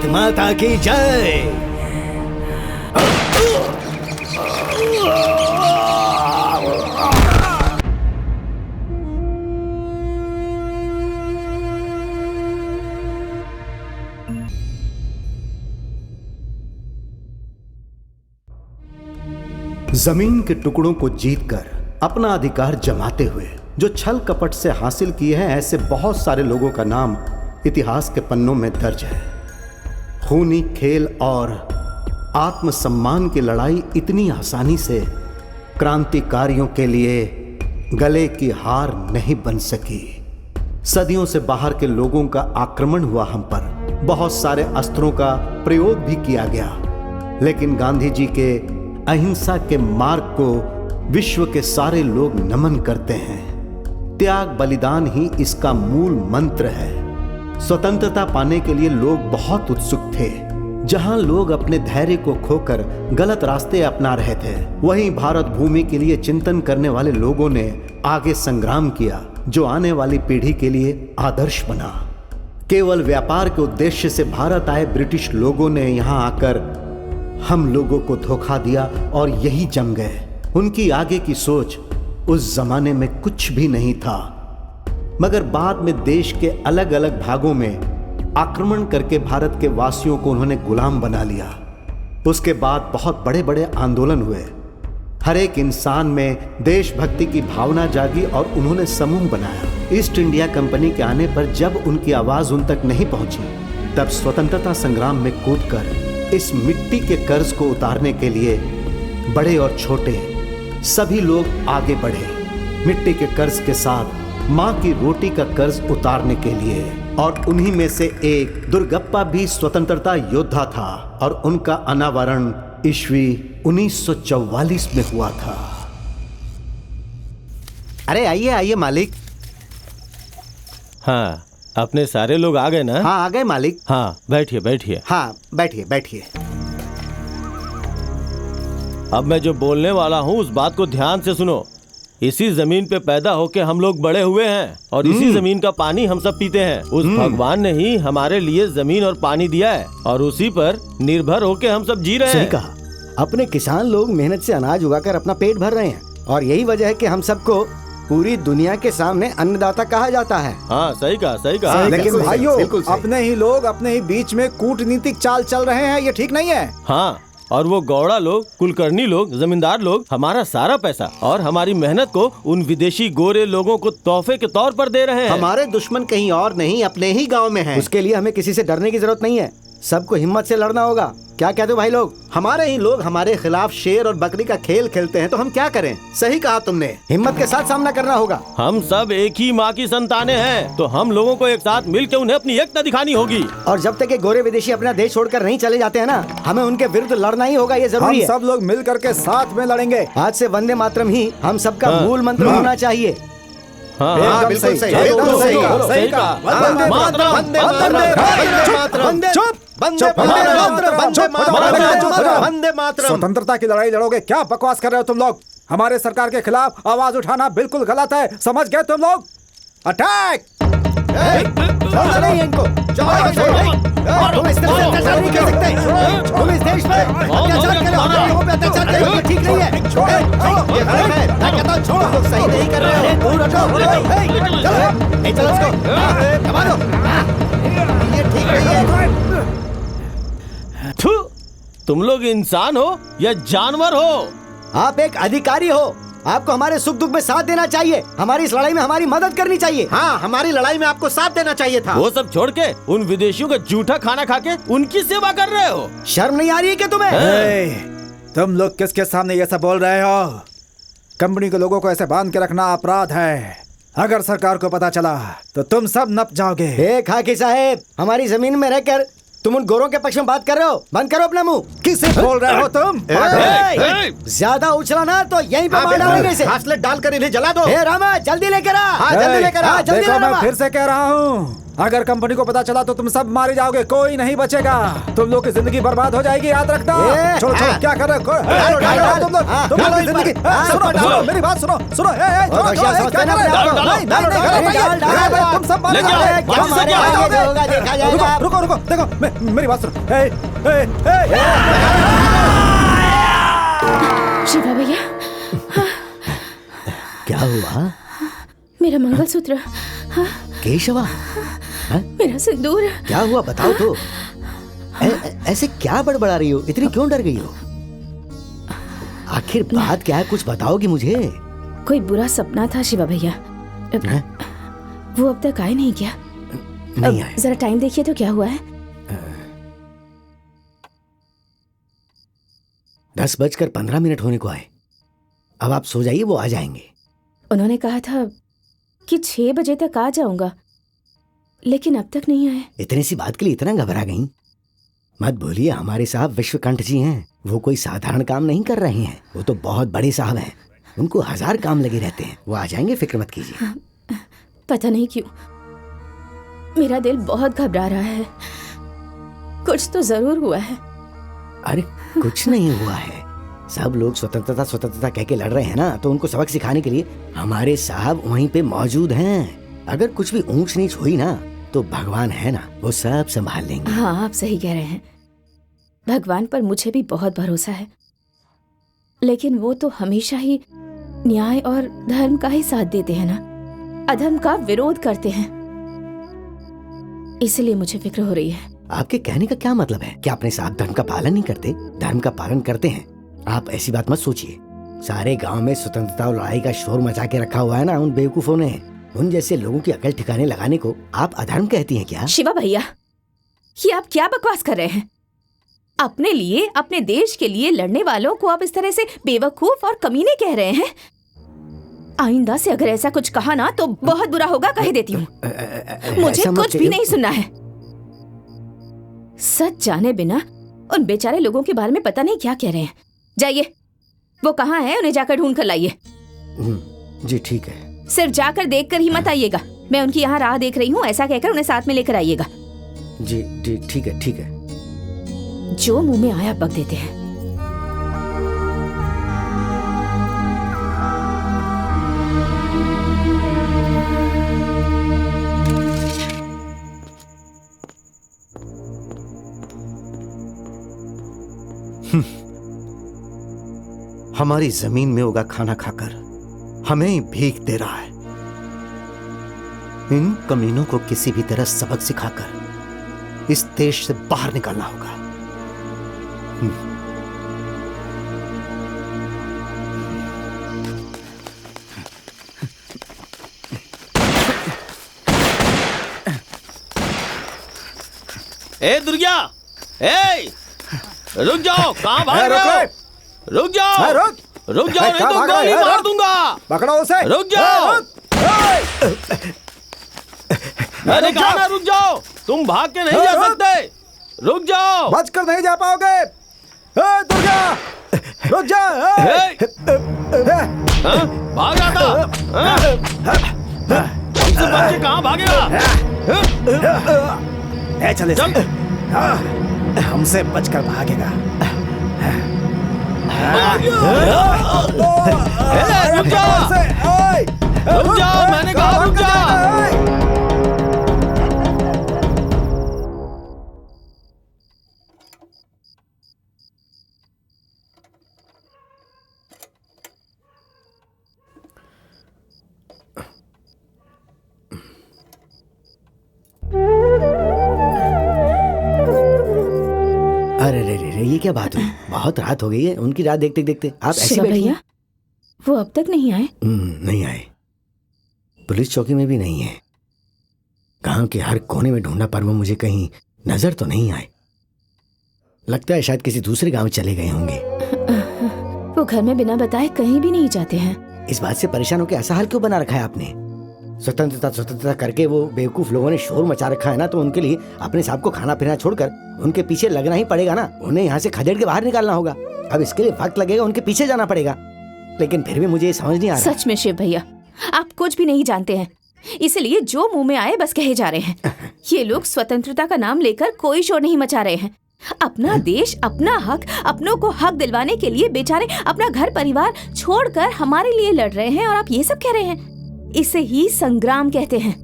माता की जय। जमीन के टुकड़ों को जीतकर अपना अधिकार जमाते हुए जो छल कपट से हासिल किए हैं, ऐसे बहुत सारे लोगों का नाम इतिहास के पन्नों में दर्ज है। खूनी खेल और आत्मसम्मान की लड़ाई इतनी आसानी से क्रांतिकारियों के लिए गले की हार नहीं बन सकी। सदियों से बाहर के लोगों का आक्रमण हुआ हम पर, बहुत सारे अस्त्रों का प्रयोग भी किया गया, लेकिन गांधी जी के अहिंसा के मार्ग को विश्व के सारे लोग नमन करते हैं। त्याग बलिदान ही इसका मूल मंत्र है। स्वतंत्रता पाने के लिए लोग बहुत उत्सुक थे। जहां लोग अपने धैर्य को खोकर गलत रास्ते अपना रहे थे, वहीं भारत भूमि के लिए चिंतन करने वाले लोगों ने आगे संग्राम किया, जो आने वाली पीढ़ी के लिए आदर्श बना। केवल व्यापार के उद्देश्य से भारत आए ब्रिटिश लोगों ने यहां आकर हम लोगों को धोखा दिया और यही जम गए। उनकी आगे की सोच उस जमाने में कुछ भी नहीं था, मगर बाद में देश के अलग अलग भागों में आक्रमण करके भारत के वासियों को उन्होंने गुलाम बना लिया। उसके बाद बहुत बड़े बड़े आंदोलन हुए। हर एक इंसान में देशभक्ति की भावना जागी और उन्होंने समूह बनाया। ईस्ट इंडिया कंपनी के आने पर जब उनकी आवाज उन तक नहीं पहुंची, तब स्वतंत्रता संग्राम में कूदकर इस मिट्टी के कर्ज को उतारने के लिए बड़े और छोटे सभी लोग आगे बढ़े। मिट्टी के कर्ज के साथ माँ की रोटी का कर्ज उतारने के लिए। और उन्हीं में से एक दुर्गप्पा भी स्वतंत्रता योद्धा था और उनका अनावरण ईस्वी 1944 में हुआ था। अरे आइए आइए मालिक। हाँ, अपने सारे लोग आ गए ना? हाँ आ गए मालिक। हाँ बैठिए बैठिए। हाँ बैठिए बैठिए। अब मैं जो बोलने वाला हूँ उस बात को ध्यान से सुनो। इसी जमीन पे पैदा होके हम लोग बड़े हुए हैं और इसी जमीन का पानी हम सब पीते हैं। उस भगवान ने ही हमारे लिए जमीन और पानी दिया है और उसी पर निर्भर होके हम सब जी रहे हैं। सही कहा। अपने किसान लोग मेहनत से अनाज उगाकर अपना पेट भर रहे हैं और यही वजह है कि हम सबको पूरी दुनिया के सामने अन्नदाता कहा जाता है। हाँ सही कहा सही कहा। लेकिन भाइयों, अपने ही लोग अपने ही बीच में कूटनीतिक चाल चल रहे हैं, ये ठीक नहीं है। हाँ, और वो गौड़ा लोग, कुलकर्णी लोग, जमींदार लोग हमारा सारा पैसा और हमारी मेहनत को उन विदेशी गोरे लोगों को तोहफे के तौर पर दे रहे हैं। हमारे दुश्मन कहीं और नहीं, अपने ही गांव में हैं। उसके लिए हमें किसी से डरने की जरूरत नहीं है, सबको हिम्मत से लड़ना होगा। क्या कहते हो भाई लोग? हमारे ही लोग हमारे खिलाफ शेर और बकरी का खेल खेलते हैं तो हम क्या करें? सही कहा तुमने, हिम्मत के साथ सामना करना होगा। हम सब एक ही माँ की संतानें हैं, तो हम लोगों को एक साथ मिलकर उन्हें अपनी एकता दिखानी होगी। और जब तक ये गोरे विदेशी अपना देश छोड़कर नहीं चले जाते हैं ना, हमें उनके विरुद्ध लड़ना ही होगा, ये जरूरी है। हम सब लोग मिल करके साथ में लड़ेंगे। आज से वंदे मातरम ही हम सबका मूल मंत्र होना चाहिए। हाँ, बिल्कुल सही। स्वतंत्रता की लड़ाई लड़ोगे? क्या बकवास कर रहे हो तुम लोग? हमारे सरकार के खिलाफ आवाज उठाना बिल्कुल गलत है, समझ गए तुम लोग? अटैक! तुम इस तरह से अत्याचार नहीं कर सकते। तुम इस देश में अत्याचार कर रहे हो, हमारे लोगों पे अत्याचार कर रहे हो, ये ठीक नहीं है। ये गलत है। मैं कहता हूँ छोड़ो, तुम सही नहीं कर रहे हो। दूर हटो। चलो इसको दबा दो। ये ठीक नहीं है। तुम लोग इंसान हो या जानवर हो? आप एक अधिकारी हो, आपको हमारे सुख दुख में साथ देना चाहिए, हमारी इस लड़ाई में हमारी मदद करनी चाहिए। हाँ, हमारी लड़ाई में आपको साथ देना चाहिए था। वो सब छोड़ के उन विदेशियों का जूठा खाना खा के उनकी सेवा कर रहे हो। शर्म नहीं आ रही है क्या तुम्हें? तुम लोग किसके सामने ये सब बोल रहे हो? कंपनी के लोगों को ऐसे बांध के रखना अपराध है। अगर सरकार को पता चला तो तुम सब नप जाओगे। खाकी साहेब, हमारी जमीन में रहकर तुम उन गोरों के पक्ष में बात कर रहे हो। बंद करो अपना मुंह। किसे बोल रहे हो तुम? ज्यादा उछला ना तो यहीं पे मार डालेंगे इसे। घासलेट डालकर इन्हें जला दो। रामा जल्दी लेकर आ। जल्दी लेकर आ। देखो, मैं फिर से कह रहा हूँ, अगर कंपनी को पता चला तो तुम सब मारे जाओगे, कोई नहीं बचेगा। तुम लोग की जिंदगी बर्बाद हो जाएगी, याद रखना। छोड़ो छोड़ो, क्या कर रहे हो तुम लोग की जिंदगी। सुनो मेरी बात सुनो सुनो, क्या कर रहे हो? तुम सब मारे जाओगे। रुको रुको, देखो मेरी बात सुनो। शिवा भैया, क्या हुआ? मेरा मंगलसूत्र, केशवा, मेरा सिंदूर। क्या हुआ बताओ तो। ऐसे क्या बड़बड़ा रही हो? इतनी क्यों डर गई हो? आखिर बात क्या है, कुछ बताओगी मुझे? कोई बुरा सपना था शिवा भैया। वो अब तक आए नहीं क्या? नहीं आए। जरा टाइम देखिए तो क्या हुआ है? 10:15 होने को आए। अब आप सो जाइए, वो आ जाएंगे। उन्होंने कहा था कि 6 बजे तक आ जाऊंगा, लेकिन अब तक नहीं आए। इतनी सी बात के लिए इतना घबरा गई? मत भूलिए, हमारे साहब विश्वकंठ जी हैं। वो कोई साधारण काम नहीं कर रहे हैं, वो तो बहुत बड़े साहब हैं। उनको 1000 काम लगे रहते हैं। वो आ जाएंगे, फिक्र मत कीजिए। पता नहीं क्यों मेरा दिल बहुत घबरा रहा है। कुछ तो जरूर हुआ है। अरे कुछ नहीं हुआ है। सब लोग स्वतंत्रता स्वतंत्रता कह के लड़ रहे हैं ना, तो उनको सबक सिखाने के लिए हमारे साहब वहीं पे मौजूद हैं। अगर कुछ भी ऊंच नीच हुई ना, तो भगवान है ना, वो सब संभाल लेंगे। हाँ, आप सही कह रहे हैं। भगवान पर मुझे भी बहुत भरोसा है, लेकिन वो तो हमेशा ही न्याय और धर्म का ही साथ देते हैं ना, अधर्म का विरोध करते हैं। इसलिए मुझे फिक्र हो रही है। आपके कहने का क्या मतलब है? क्या अपने साथ धर्म का पालन नहीं करते? धर्म का पालन करते हैं। आप ऐसी बात मत सोचिए। सारे गांव में स्वतंत्रता और लड़ाई का शोर मचा के रखा हुआ है ना उन बेवकूफों ने। उन जैसे लोगों की अकल ठिकाने लगाने को आप अधर्म कहती हैं क्या? शिवा भैया, ये आप क्या बकवास कर रहे हैं? अपने लिए, अपने देश के लिए लड़ने वालों को आप इस तरह से बेवकूफ और कमीने कह रहे हैं। आइंदा से अगर ऐसा कुछ कहा ना तो बहुत बुरा होगा, कह देती हूँ। मुझे कुछ भी नहीं सुनना है। सच जाने बिना उन बेचारे लोगों के बारे में पता नहीं क्या कह रहे हैं। जाइए, वो कहाँ है, उन्हें जाकर ढूंढ कर लाइए। जी ठीक है। सिर्फ जाकर देख कर ही मत आइएगा। मैं उनकी यहाँ राह देख रही हूँ, ऐसा कहकर उन्हें साथ में लेकर आइएगा। जी जी ठीक है, ठीक है। जो मुंह में आया बक देते हैं। हमारी जमीन में उगा खाना खाकर हमें ही भीख दे रहा है। इन कमीनों को किसी भी तरह सबक सिखाकर इस देश से बाहर निकालना होगा। ए दुर्गा, ए रुक जाओ, कहाँ भाग रहे हो? रुक जाओ, रुक जाओ, नहीं तो गोली मार दूंगा। पकड़ो उसे। रुक जाओ, मैंने कहा ना रुक जाओ। तुम भाग के नहीं जा सकते। रुक जाओ। बचकर नहीं जा पाओगे। दुर्गा, रुक जा। भाग रहा था। हमसे बच के कहाँ भागेगा? चले हमसे बचकर भागेगा। रुक जाओ, मैंने कहा रुक जाओ। अरे रे रे, ये क्या बात हुई? बहुत रात हो गई है। उनकी रात देखते देखते आप ऐसे बैठे भैया, वो अब तक नहीं आए? नहीं आए। पुलिस चौकी में भी नहीं है। गांव के हर कोने में ढूंढा पर वो मुझे कहीं नजर तो नहीं आए। लगता है शायद किसी दूसरे गांव चले गए होंगे। वो घर में बिना बताए कहीं भी नहीं जाते हैं। इस बात से परेशान होकर ऐसा हाल क्यों बना रखा है आपने? स्वतंत्रता स्वतंत्रता करके वो बेवकूफ लोगों ने शोर मचा रखा है ना, तो उनके लिए अपने साहब को खाना पीना छोड़कर उनके पीछे लगना ही पड़ेगा ना। उन्हें यहाँ से खदेड़ के बाहर निकालना होगा। अब इसके लिए वक्त लगेगा, उनके पीछे जाना पड़ेगा। लेकिन फिर भी मुझे ये समझ नहीं आ रहा। सच में शिव भैया, आप कुछ भी नहीं जानते हैं। इसलिए जो मुंह में आए बस कहे जा रहे हैं। ये लोग स्वतंत्रता का नाम लेकर कोई शोर नहीं मचा रहे हैं। अपना देश, अपना हक, अपनों को हक दिलवाने के लिए बेचारे अपना घर परिवार छोड़कर हमारे लिए लड़ रहे हैं, और आप ये सब कह रहे हैं। इसे ही संग्राम कहते हैं।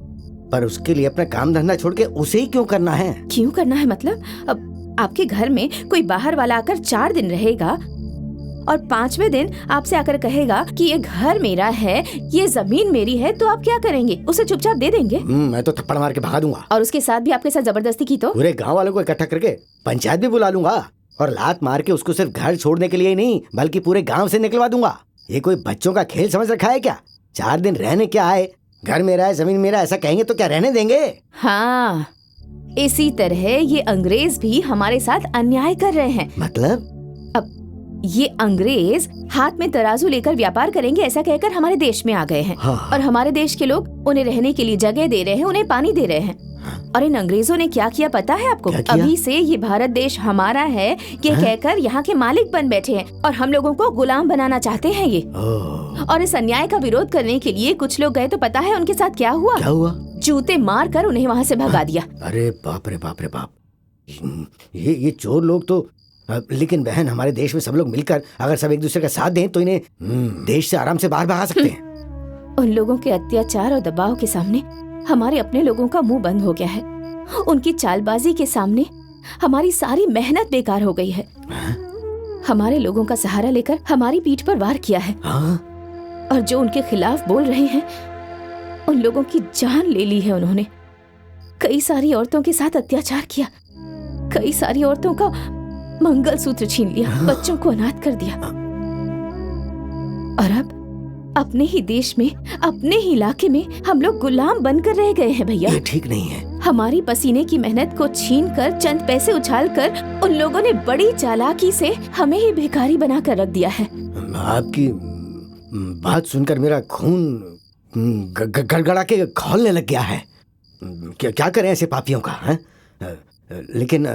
पर उसके लिए अपना काम धंधा छोड़ के उसे ही क्यों करना है? क्यों करना है मतलब? अब आपके घर में कोई बाहर वाला आकर 4 दिन रहेगा और 5वें दिन आपसे आकर कहेगा कि ये घर मेरा है, ये जमीन मेरी है, तो आप क्या करेंगे? उसे चुपचाप दे देंगे? मैं तो थप्पड़ मार के भगा दूंगा। और उसके साथ भी आपके साथ जबरदस्ती की तो? पूरे गांव वालों को इकट्ठा करके पंचायत भी बुला लूंगा और लात मार के उसको सिर्फ घर छोड़ने के लिए ही नहीं बल्कि पूरे गांव से निकलवा दूंगा। ये कोई बच्चों का खेल समझ रखा है क्या? 4 दिन रहने क्या आए, घर मेरा है, जमीन मेरा, ऐसा कहेंगे तो क्या रहने देंगे? हाँ, इसी तरह ये अंग्रेज भी हमारे साथ अन्याय कर रहे हैं। मतलब? ये अंग्रेज हाथ में तराजू लेकर व्यापार करेंगे ऐसा कहकर हमारे देश में आ गए हैं। हाँ। और हमारे देश के लोग उन्हें रहने के लिए जगह दे रहे हैं, उन्हें पानी दे रहे हैं। और इन अंग्रेजों ने क्या किया पता है आपको? अभी से ये भारत देश हमारा है ये कहकर यहाँ के मालिक बन बैठे हैं और हम लोगों को गुलाम बनाना चाहते हैं ये। और इस अन्याय का विरोध करने के लिए कुछ लोग गए तो पता है उनके साथ क्या हुआ? क्या हुआ? जूते मार कर उन्हें वहाँ से भगा दिया। अरे बाप रे बाप रे बाप, ये चोर लोग तो। लेकिन बहन, हमारे देश में सब लोग मिलकर अगर सब एक दूसरे का साथ दें तो इन्हें देश से आराम से बाहर भगा सकते हैं। उन लोगों के अत्याचार और दबाव के सामने हमारे अपने लोगों का मुंह बंद हो गया है। उनकी चालबाजी के सामने हमारी सारी मेहनत बेकार हो गई है। हमारे लोगों का सहारा लेकर हमारी पीठ पर वार किया है। और जो उनके खिलाफ बोल रहे हैं उन लोगों की जान ले ली है उन्होंने। कई सारी औरतों के साथ अत्याचार किया, कई सारी औरतों का मंगलसूत्र छीन लिया, बच्चों को अनाथ कर दिया। और अब अपने ही देश में, अपने ही इलाके में हम लोग गुलाम बनकर रह गए हैं भैया। ये ठीक नहीं है। हमारी पसीने की मेहनत को छीनकर चंद पैसे उछालकर उन लोगों ने बड़ी चालाकी से हमें ही भिखारी बनाकर रख दिया है। आपकी बात सुनकर मेरा खून गड़गड़ा के खौलने लग गया है। क्या करें ऐसे पापियों का, है? लेकिन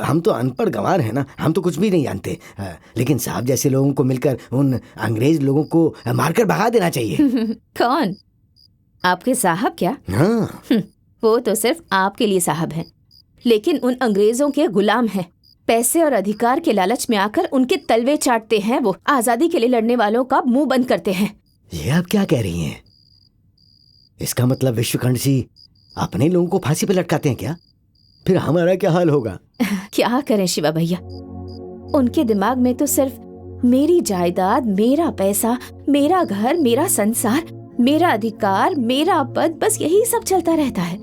हम तो अनपढ़ गंवार हैं ना, हम तो कुछ भी नहीं जानते। लेकिन साहब जैसे लोगों को मिलकर उन अंग्रेज लोगों को मारकर भगा देना चाहिए। कौन? आपके साहब क्या? हाँ। वो तो सिर्फ आपके लिए साहब हैं, लेकिन उन अंग्रेजों के गुलाम हैं। पैसे और अधिकार के लालच में आकर उनके तलवे चाटते हैं। वो आजादी के लिए लड़ने वालों का मुंह बंद करते हैं। ये आप क्या कह रही हैं? इसका मतलब विश्वकर्मा जी अपने लोगों को फांसी पे लटकाते हैं क्या? फिर हमारा क्या हाल होगा? क्या करें शिवा भैया, उनके दिमाग में तो सिर्फ मेरी जायदाद, मेरा पैसा, मेरा घर, मेरा संसार, मेरा अधिकार, मेरा पद, बस यही सब चलता रहता है।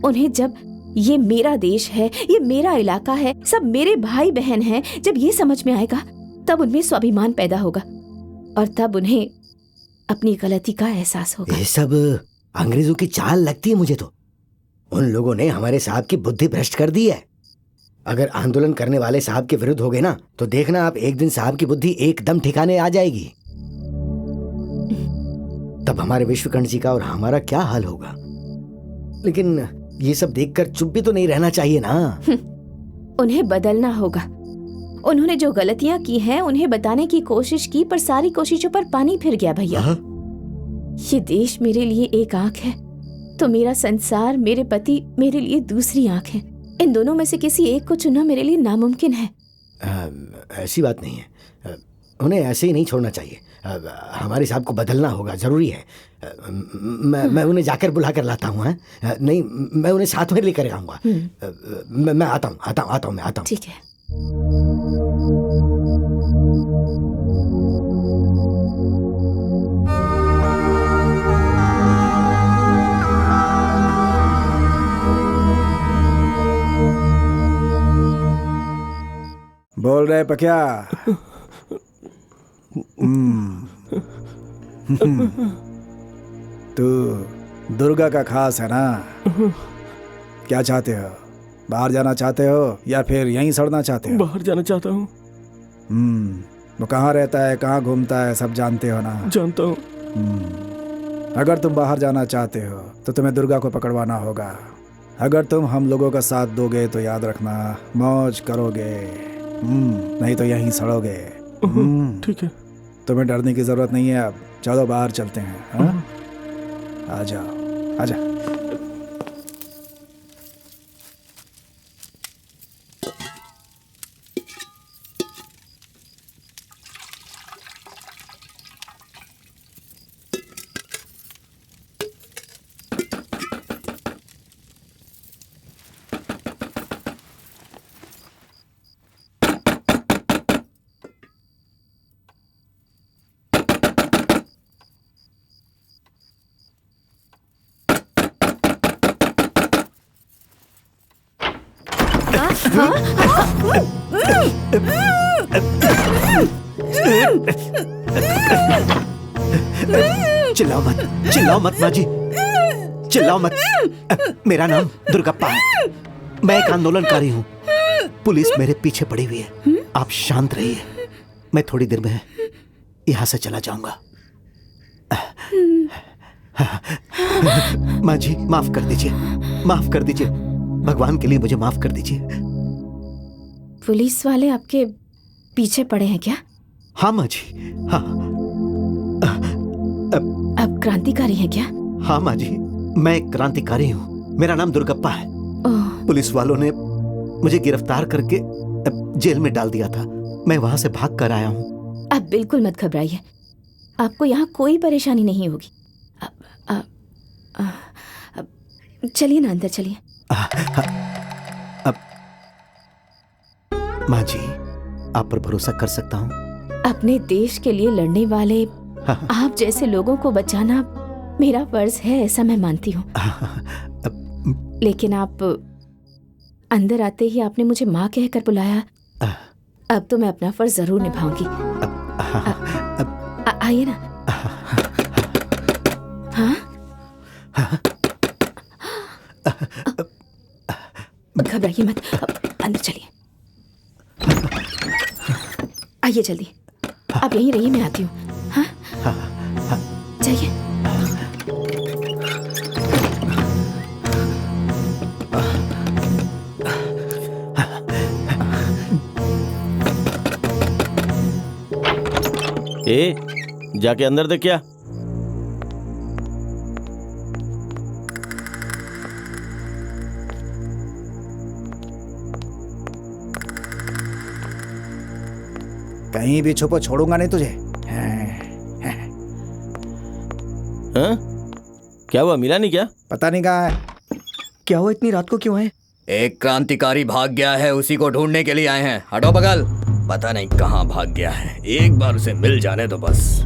उन्हें जब ये मेरा देश है, ये मेरा इलाका है, सब मेरे भाई बहन हैं, जब ये समझ में आएगा तब उनमें स्वाभिमान पैदा होगा और तब उन्हें अपनी गलती का एहसास होगा। ये सब अंग्रेजों की चाल लगती है मुझे तो। उन लोगों ने हमारे साहब की बुद्धि भ्रष्ट कर दी है। अगर आंदोलन करने वाले साहब के विरुद्ध हो गए ना तो देखना आप, एक दिन साहब की बुद्धि एकदम ठिकाने आ जाएगी। तब हमारे विश्वकर्मा जी का और हमारा क्या हाल होगा। लेकिन ये सब देखकर चुप भी तो नहीं रहना चाहिए ना। उन्हें बदलना होगा। उन्होंने जो गलतियां की हैं उन्हें बताने की कोशिश की, पर सारी कोशिशों पर पानी फिर गया भैया। ये देश मेरे लिए एक आंख है तो मेरा संसार, मेरे पति मेरे लिए दूसरी आंख है। इन दोनों में से किसी एक को चुनना मेरे लिए नामुमकिन है। ऐसी बात नहीं है, उन्हें ऐसे ही नहीं छोड़ना चाहिए। हमारे साहब को बदलना होगा, जरूरी है। मैं उन्हें जाकर बुला कर लाता हूँ। नहीं, मैं उन्हें साथ में लेकर आऊंगा। मैं आता हूँ। ठीक है। बोल रहे पक्या? तू दुर्गा का खास है ना? क्या चाहते हो? बाहर जाना चाहते हो या फिर यहीं सड़ना चाहते हो? बाहर जाना चाहता हूँ। वो कहाँ रहता है, कहाँ घूमता है, सब जानते हो ना? जानता हूँ। अगर तुम बाहर जाना चाहते हो तो तुम्हें दुर्गा को पकड़वाना होगा। अगर तुम हम लोगों का साथ दोगे तो याद रखना, मौज करोगे, नहीं तो यहीं सड़ोगे। ठीक है। तुम्हें डरने की जरूरत नहीं है। अब चलो बाहर चलते हैं। आजा आजा। चिल्लाओ मत, चिल्लाओ मत माँ जी, चिल्लाओ मत। मेरा नाम दुर्गप्पा है, मैं एक आंदोलनकारी हूँ। पुलिस मेरे पीछे पड़ी हुई है, आप शांत रहिए। मैं थोड़ी देर में यहाँ से चला जाऊंगा। माँ जी माफ कर दीजिए, माफ कर दीजिए, भगवान के लिए मुझे माफ कर दीजिए। पुलिस वाले आपके पीछे पड़े हैं क्या? हाँ माँ जी, हाँ। आप क्रांतिकारी हैं क्या? हाँ माँ जी, मैं एक क्रांतिकारी हूँ। मेरा नाम दुर्गप्पा है। ओह, पुलिस वालों ने मुझे गिरफ्तार करके जेल में डाल दिया था। मैं वहां से भाग कर आया हूँ। आप बिल्कुल मत घबराइए, आपको यहाँ कोई परेशानी नहीं होगी। चलिए ना, अंदर चलिए। माँ जी, आप पर भरोसा कर सकता हूँ? अपने देश के लिए लड़ने वाले आप जैसे लोगों को बचाना मेरा फर्ज है, ऐसा मैं मानती हूँ। लेकिन आप अंदर आते ही आपने मुझे माँ कहकर बुलाया, अब तो मैं अपना फर्ज जरूर निभाऊंगी। आइए ना। हाँ, घबराइए मत, अंदर चलिए। आइए जल्दी, आप यहीं रहिए, मैं आती हूँ। हाँ, जाइए। ए, जाके अंदर देख क्या। कहीं भी छुपो, छोड़ूंगा नहीं तुझे। हाँ? क्या हुआ, मिला नहीं क्या? पता नहीं कहाँ है। क्या हुआ, इतनी रात को क्यों आए? एक क्रांतिकारी भाग गया है, उसी को ढूंढने के लिए आए हैं। हटो बगल, पता नहीं कहाँ भाग गया है। एक बार उसे मिल जाने दो बस।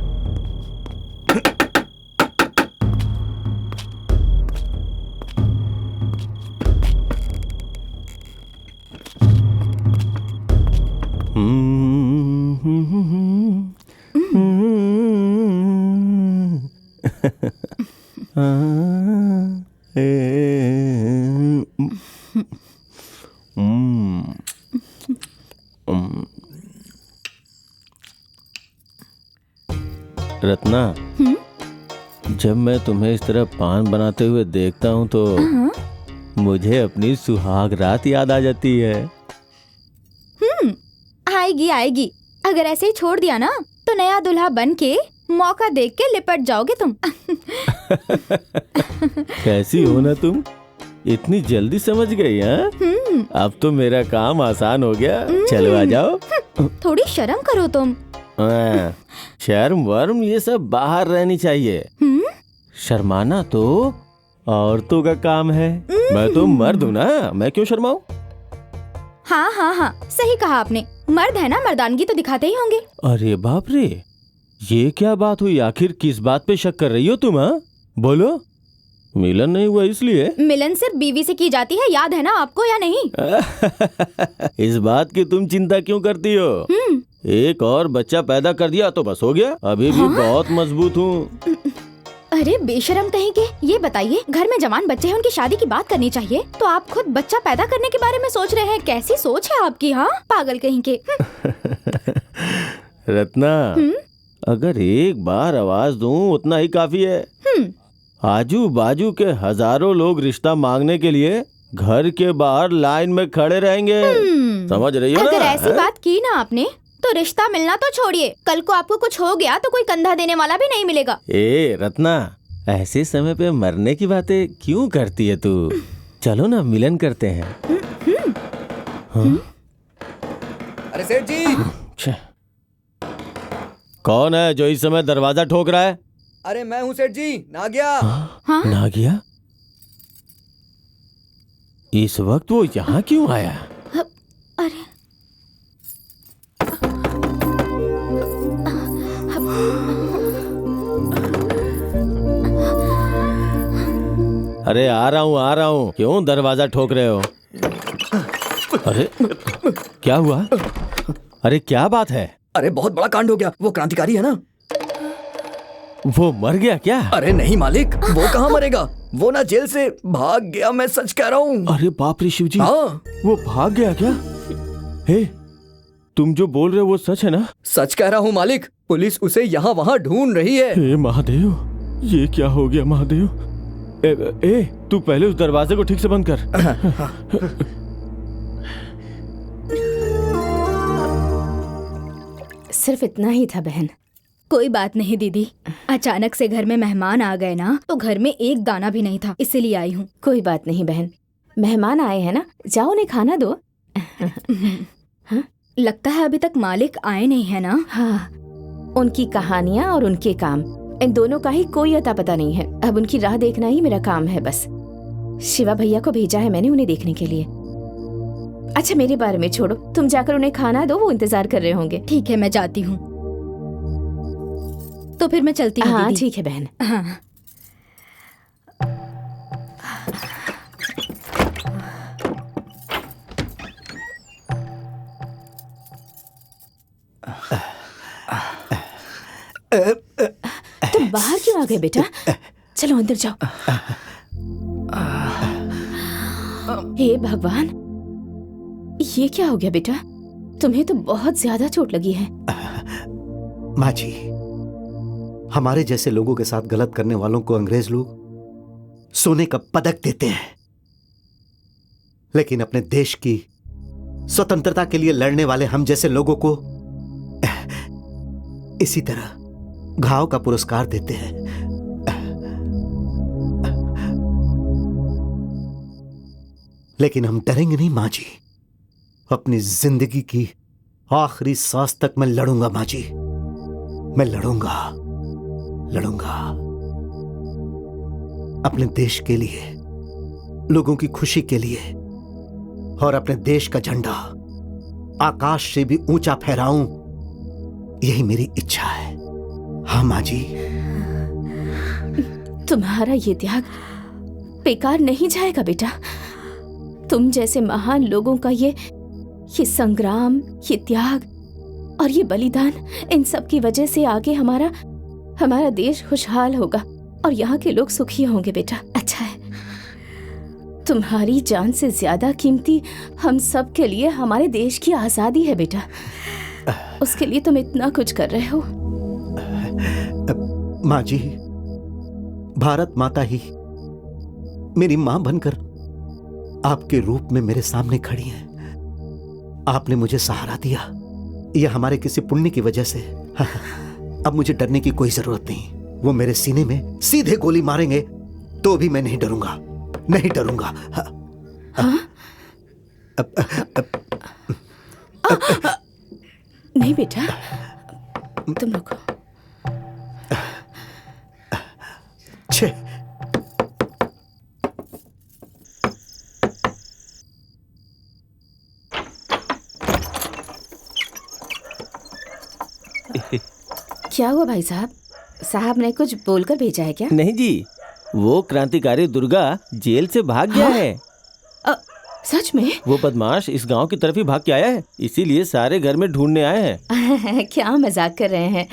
रत्ना, जब मैं तुम्हें इस तरह पान बनाते हुए देखता हूँ तो मुझे अपनी सुहाग रात याद आ जाती है। आएगी आएगी। अगर ऐसे ही छोड़ दिया ना तो नया दूल्हा बन के मौका देख के लिपट जाओगे तुम। कैसी हो ना तुम, इतनी जल्दी समझ गई? हाँ, अब तो मेरा काम आसान हो गया। चलो आ जाओ। थोड़ी शर्म करो तुम। शर्म वर्म ये सब बाहर रहनी चाहिए। शर्माना तो औरतों का काम है। मैं तो मर्द हूँ ना, मैं क्यों शर्माऊं? हाँ हाँ हाँ, सही कहा आपने। मर्द है ना, मर्दानगी तो दिखाते ही होंगे। अरे बाप रे, ये क्या बात हुई? आखिर किस बात पे शक कर रही हो तुम? हाँ बोलो। मिलन नहीं हुआ इसलिए? मिलन सिर्फ बीवी से की जाती है, याद है ना आपको या नहीं? इस बात की तुम चिंता क्यों करती हो? एक और बच्चा पैदा कर दिया तो बस हो गया। अभी भी बहुत मजबूत हूँ। अरे बेशरम कहीं के, ये बताइए, घर में जवान बच्चे हैं, उनकी शादी की बात करनी चाहिए तो आप खुद बच्चा पैदा करने के बारे में सोच रहे हैं। कैसी सोच है आपकी? हाँ, पागल कहीं के। रत्ना, अगर एक बार आवाज दूं उतना ही काफी है। आजू बाजू के हजारों लोग रिश्ता मांगने के लिए घर के बाहर लाइन में खड़े रहेंगे। समझ रही हो ना? अगर ऐसी बात की ना आपने तो रिश्ता मिलना तो छोड़िए, कल को आपको कुछ हो गया तो कोई कंधा देने वाला भी नहीं मिलेगा। ए रत्ना, ऐसे समय पे मरने की बातें क्यों करती है तू? चलो ना मिलन करते हैं। अरे सेठ जी, छे। कौन है जो इस समय दरवाजा ठोक रहा है? अरे मैं हूँ सेठ जी, नागिया। हाँ? नागिया? इस वक्त वो यहाँ क्यों आया? अरे अरे आ रहा हूँ। क्यों दरवाजा ठोक रहे हो? अरे क्या हुआ? अरे क्या बात है? अरे बहुत बड़ा कांड हो गया। वो क्रांतिकारी है ना, वो मर गया क्या? अरे नहीं मालिक, वो कहाँ मरेगा, वो ना जेल से भाग गया, मैं सच कह रहा हूँ। अरे बाप रे शिवजी, हाँ वो भाग गया क्या? हे, तुम जो बोल रहे हो वो सच है ना? सच कह रहा हूँ मालिक, पुलिस उसे यहाँ वहाँ ढूंढ रही है। हे महादेव, ये क्या हो गया महादेव? तू पहले उस दरवाजे को ठीक से बंद कर। सिर्फ इतना ही था बहन। कोई बात नहीं दीदी, अचानक से घर में मेहमान आ गए ना, तो घर में एक दाना भी नहीं था, इसीलिए आई हूँ। कोई बात नहीं बहन, मेहमान आए हैं ना, जाओ उन्हें खाना दो। लगता है अभी तक मालिक आए नहीं है ना? हाँ, उनकी कहानियाँ और उनके काम, इन दोनों का ही कोई अता पता नहीं है। अब उनकी राह देखना ही मेरा काम है बस। शिवा भैया को भेजा है मैंने उन्हें देखने के लिए। अच्छा मेरे बारे में छोड़ो, तुम जाकर उन्हें खाना दो, वो इंतजार कर रहे होंगे। ठीक है, मैं जाती हूँ। तो फिर मैं चलती हूँ। हाँ दीदी। ठीक है बहन। हाँ। तुम बाहर क्यों आ गए बेटा? चलो अंदर जाओ। हे भगवान, ये क्या हो गया बेटा? तुम्हें तो बहुत ज्यादा चोट लगी है। माँ जी, हमारे जैसे लोगों के साथ गलत करने वालों को अंग्रेज लोग सोने का पदक देते हैं, लेकिन अपने देश की स्वतंत्रता के लिए लड़ने वाले हम जैसे लोगों को इसी तरह घाव का पुरस्कार देते हैं। लेकिन हम डरेंगे नहीं माँ जी। अपनी जिंदगी की आखिरी सांस तक मैं लड़ूंगा माँ जी, मैं लड़ूंगा अपने देश के लिए, लोगों की खुशी के लिए, और अपने देश का झंडा आकाश से भी ऊंचा फहराऊं, यही मेरी इच्छा है। हाँ माँ जी। तुम्हारा ये त्याग बेकार नहीं जाएगा बेटा। तुम जैसे महान लोगों का ये संग्राम, ये त्याग और ये बलिदान, इन सब की वजह से आगे हमारा देश खुशहाल होगा और यहाँ के लोग सुखी होंगे बेटा। अच्छा है, तुम्हारी जान से ज्यादा कीमती हम सब के लिए हमारे देश की आजादी है बेटा। उसके लिए तुम इतना कुछ कर रहे हो। माँ जी, भारत माता ही मेरी माँ बनकर आपके रूप में मेरे सामने खड़ी है। आपने मुझे सहारा दिया, यह हमारे किसी पुण्य की वजह से। अब मुझे डरने की कोई जरूरत नहीं। वो मेरे सीने में सीधे गोली मारेंगे तो भी मैं नहीं डरूंगा, नहीं डरूंगा। नहीं बेटा, तुम रुको। छे, क्या हुआ भाई साहब? साहब ने कुछ बोलकर भेजा है क्या? नहीं जी, वो क्रांतिकारी दुर्गा जेल से भाग गया है। सच में? वो बदमाश इस गांव की तरफ ही भाग के आया है, इसीलिए सारे घर में ढूंढने आए हैं। क्या मजाक कर रहे हैं?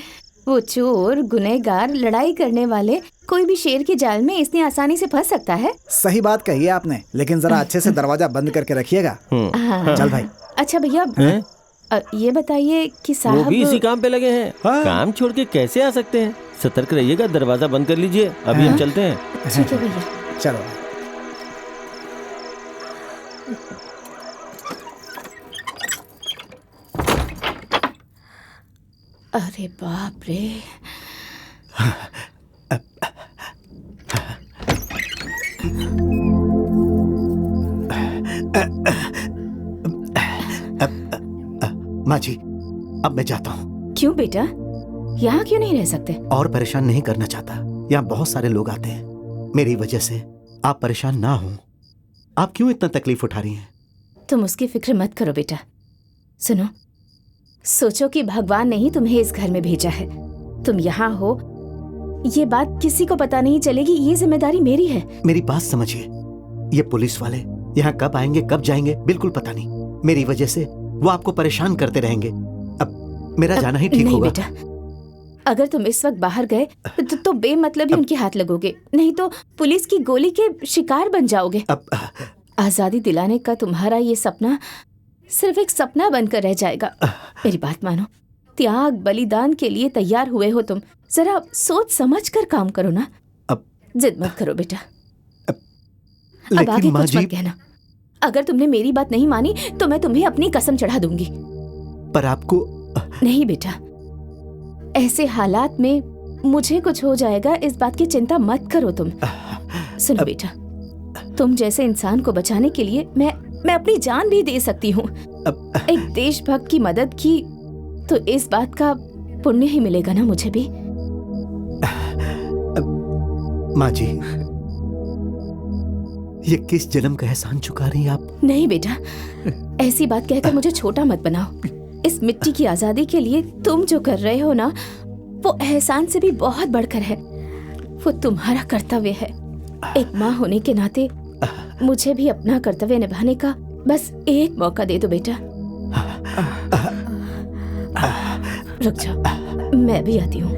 वो चोर, गुनहगार, लड़ाई करने वाले, कोई भी शेर के जाल में इतनी आसानी से फंस सकता है? सही बात कही है आपने, लेकिन जरा अच्छे से दरवाजा बंद करके रखिएगा। चल भाई। अच्छा भैया, ये बताइए कि वो साहब भी इसी काम पे लगे हैं। हाँ। काम छोड़ के कैसे आ सकते हैं? सतर्क रहिएगा, दरवाजा बंद कर लीजिए। अभी हम चलते हैं। ठीक है भैया। चलो। अरे बाप रे। माँ जी, अब मैं जाता हूँ। क्यों बेटा, यहाँ क्यों नहीं रह सकते? और परेशान नहीं करना चाहता। यहाँ बहुत सारे लोग आते हैं, मेरी वजह से आप परेशान ना हो। आप क्यों इतना तकलीफ उठा रही हैं? तुम उसकी फिक्र मत करो बेटा। सुनो, सोचो कि भगवान ने ही तुम्हें इस घर में भेजा है। तुम यहाँ हो, ये बात किसी को पता नहीं चलेगी, ये जिम्मेदारी मेरी है। मेरी बात समझिए, ये पुलिस वाले यहाँ कब आएंगे कब जाएंगे बिल्कुल पता नहीं। मेरी वजह से वो आपको परेशान करते रहेंगे। अब मेरा जाना ही ठीक नहीं होगा। बेटा, अगर तुम इस वक्त बाहर गए तो बेमतलब ही उनके हाथ लगोगे, नहीं तो पुलिस की गोली के शिकार बन जाओगे। अब आजादी दिलाने का तुम्हारा ये सपना सिर्फ एक सपना बनकर रह जाएगा। मेरी बात मानो, त्याग बलिदान के लिए तैयार हुए हो तुम, जरा सोच समझ कर काम करो ना। अब जिद मत करो बेटा। अब लेकिन आगे माँ कुछ जी, मत कहना। अगर तुमने मेरी बात नहीं मानी तो मैं तुम्हें अपनी कसम चढ़ा दूंगी। पर आपको नहीं बेटा, ऐसे हालात में मुझे कुछ हो जाएगा, इस बात की चिंता मत करो तुम। सुनो बेटा, तुम जैसे इंसान को बचाने के लिए मैं अपनी जान भी दे सकती हूँ। एक देशभक्त की मदद की तो इस बात का पुण्य ही मिलेगा ना मुझे भी। माँ जी, ये किस जन्म का एहसान चुका रही हैं आप? नहीं बेटा, ऐसी बात कहकर मुझे छोटा मत बनाओ। इस मिट्टी की आजादी के लिए तुम जो कर रहे हो ना, वो एहसान से भी बहुत बढ़कर है। वो तुम्हारा कर्तव्य है। एक माँ होने के नाते मुझे भी अपना कर्तव्य निभाने का बस एक मौका दे दो बेटा। रुक जाओ, मैं भी आती हूँ।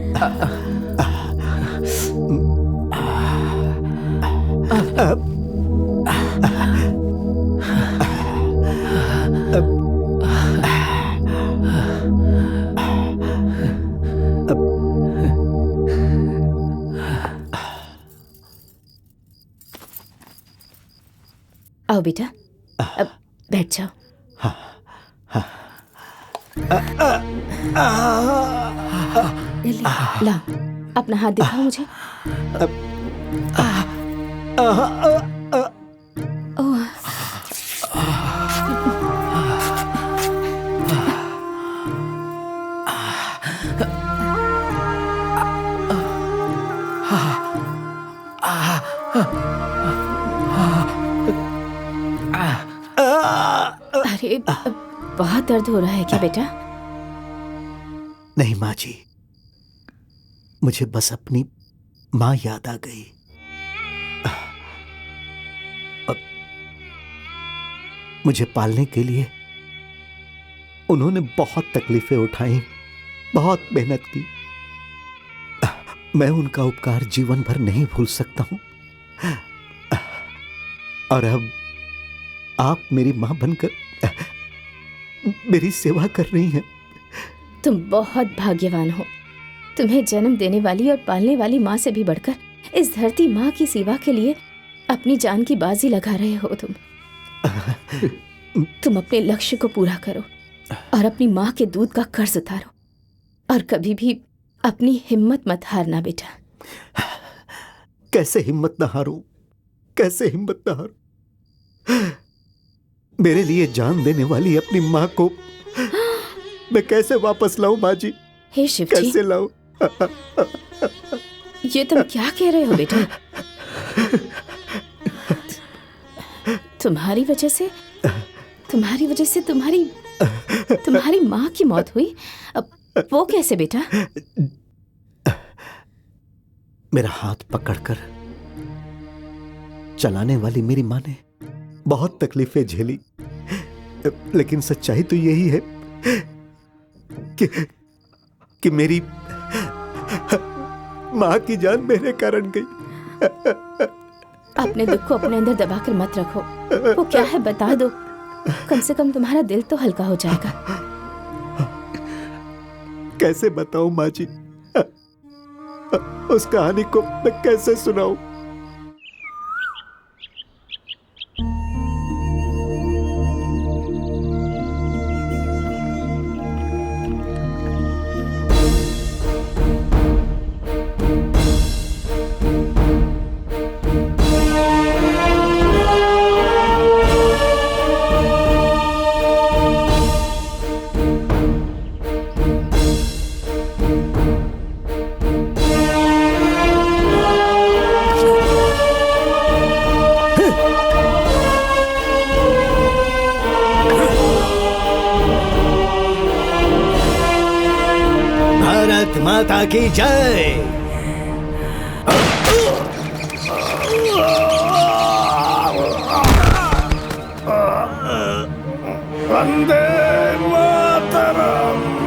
आओ बेटा, अब बैठ जाओ। ला, अपना हाथ दिखाओ मुझे। ओह, अरे बहुत दर्द हो रहा है क्या बेटा? नहीं माँ जी, मुझे बस अपनी माँ याद आ गई। अब मुझे पालने के लिए उन्होंने बहुत तकलीफें उठाई, बहुत मेहनत की। मैं उनका उपकार जीवन भर नहीं भूल सकता हूं। और अब आप मेरी मां बनकर मेरी सेवा कर रही हैं। तुम बहुत भाग्यवान हो। तुम्हें जन्म देने वाली और पालने वाली माँ से भी बढ़कर इस धरती माँ की सेवा के लिए अपनी जान की बाजी लगा रहे हो तुम अपने लक्ष्य को पूरा करो और अपनी माँ के दूध का कर्ज उतारो, और कभी भी अपनी हिम्मत मत हारना बेटा। कैसे हिम्मत ना हारूं, कैसे हिम्मत ना हारूं? मेरे लिए जान देने वाली अपनी माँ को मैं कैसे वापस लाऊं माँ जी? हे शिव जी, कैसे लाऊं? ये तुम क्या कह रहे हो बेटा? तुम्हारी वजह से तुम्हारी माँ की मौत हुई? अब वो कैसे बेटा? मेरा हाथ पकड़कर चलाने वाली मेरी माँ ने बहुत तकलीफें झेली, लेकिन सच्चाई तो यही है कि मेरी माँ की जान मेरे कारण गई। अपने दुख को अपने अंदर दबाकर मत रखो। वो क्या है बता दो, कम से कम तुम्हारा दिल तो हल्का हो जाएगा। कैसे बताऊं माँ जी? उस कहानी को मैं कैसे सुनाऊं? माता की जय। वंदे मातरम।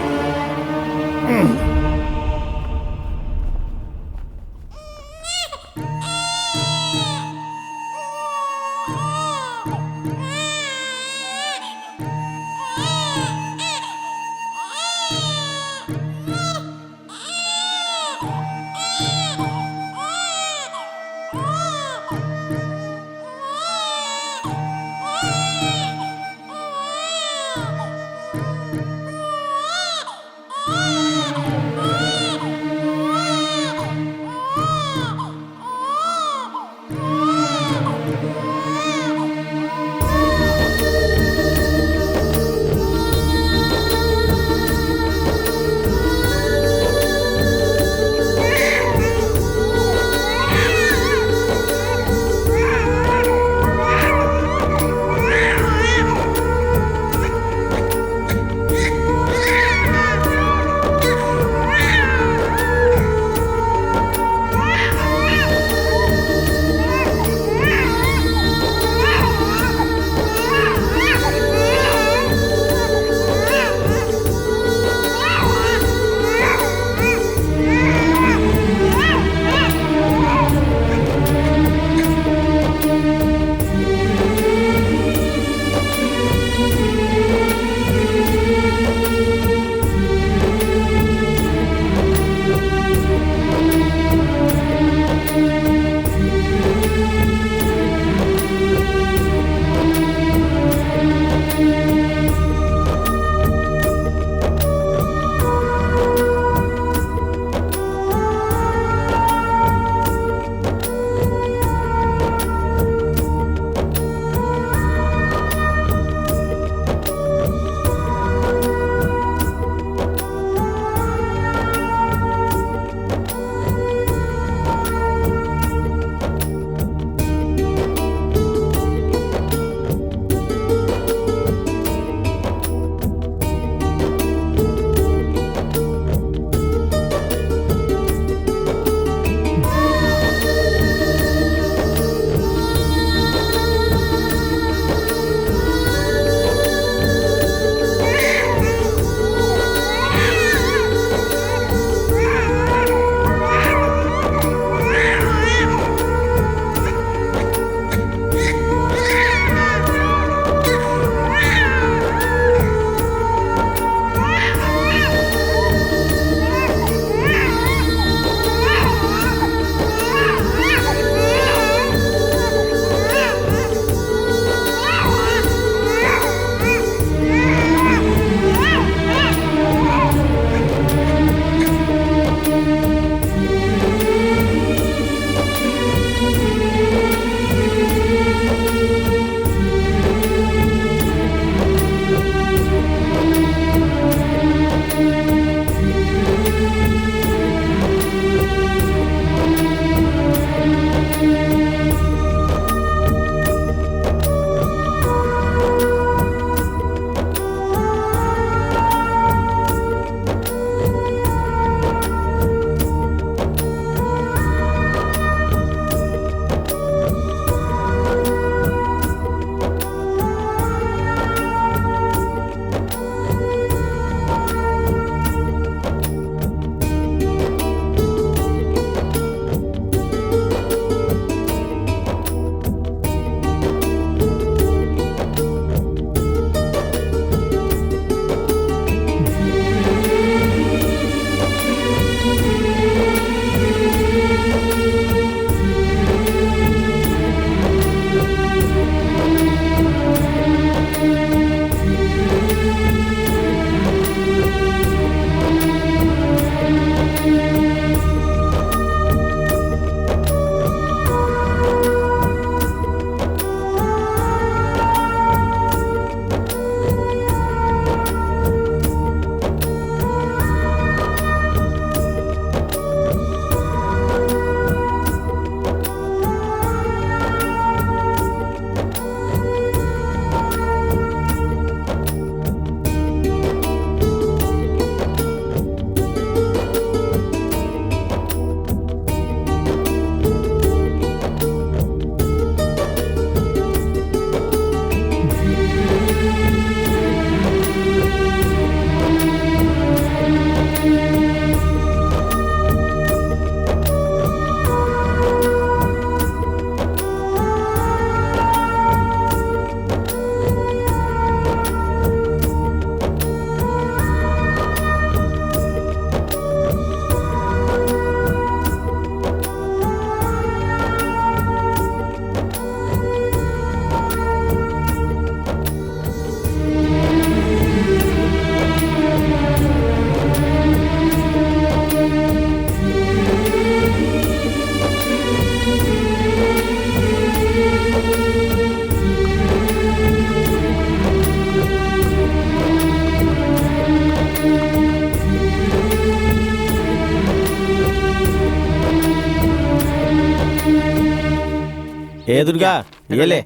ये दुर्गा ये ले।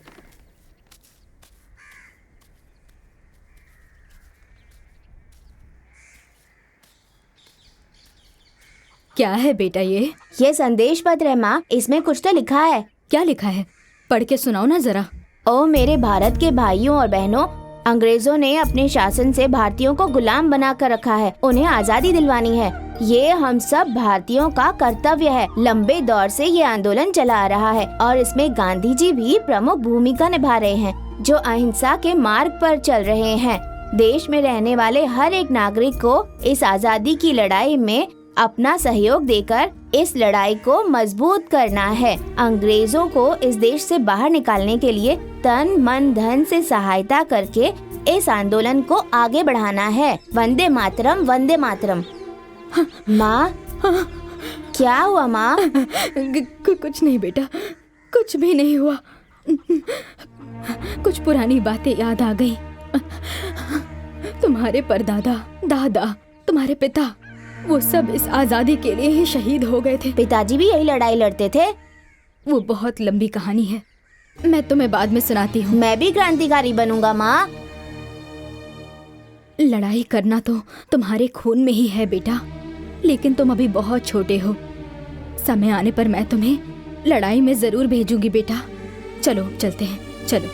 क्या है बेटा ये संदेश पत्र है माँ, इसमें कुछ तो लिखा है। क्या लिखा है? पढ़ के सुनाओ ना जरा। ओ मेरे भारत के भाइयों और बहनों, अंग्रेजों ने अपने शासन से भारतीयों को गुलाम बना कर रखा है। उन्हें आजादी दिलवानी है। ये हम सब भारतीयों का कर्तव्य है। लंबे दौर से ये आंदोलन चला आ रहा है और इसमें गांधी जी भी प्रमुख भूमिका निभा रहे हैं, जो अहिंसा के मार्ग पर चल रहे हैं। देश में रहने वाले हर एक नागरिक को इस आजादी की लड़ाई में अपना सहयोग देकर इस लड़ाई को मजबूत करना है। अंग्रेजों को इस देश से बाहर निकालने के लिए तन मन धन से सहायता करके इस आंदोलन को आगे बढ़ाना है। वंदे मातरम, वंदे मातरम। माँ, क्या हुआ माँ? कुछ नहीं बेटा, कुछ भी नहीं हुआ। कुछ पुरानी बातें याद आ गई। तुम्हारे परदादा, दादा, तुम्हारे पिता, वो सब इस आजादी के लिए ही शहीद हो गए थे। पिताजी भी यही लड़ाई लड़ते थे। वो बहुत लंबी कहानी है, मैं तुम्हें बाद में सुनाती हूँ। मैं भी क्रांतिकारी बनूंगा माँ। लड़ाई करना तो तुम्हारे खून में ही है बेटा, लेकिन तुम अभी बहुत छोटे हो। समय आने पर मैं तुम्हें लड़ाई में जरूर भेजूंगी बेटा। चलो चलते हैं, चलो।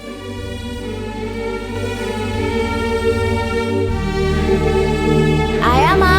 आया माँ।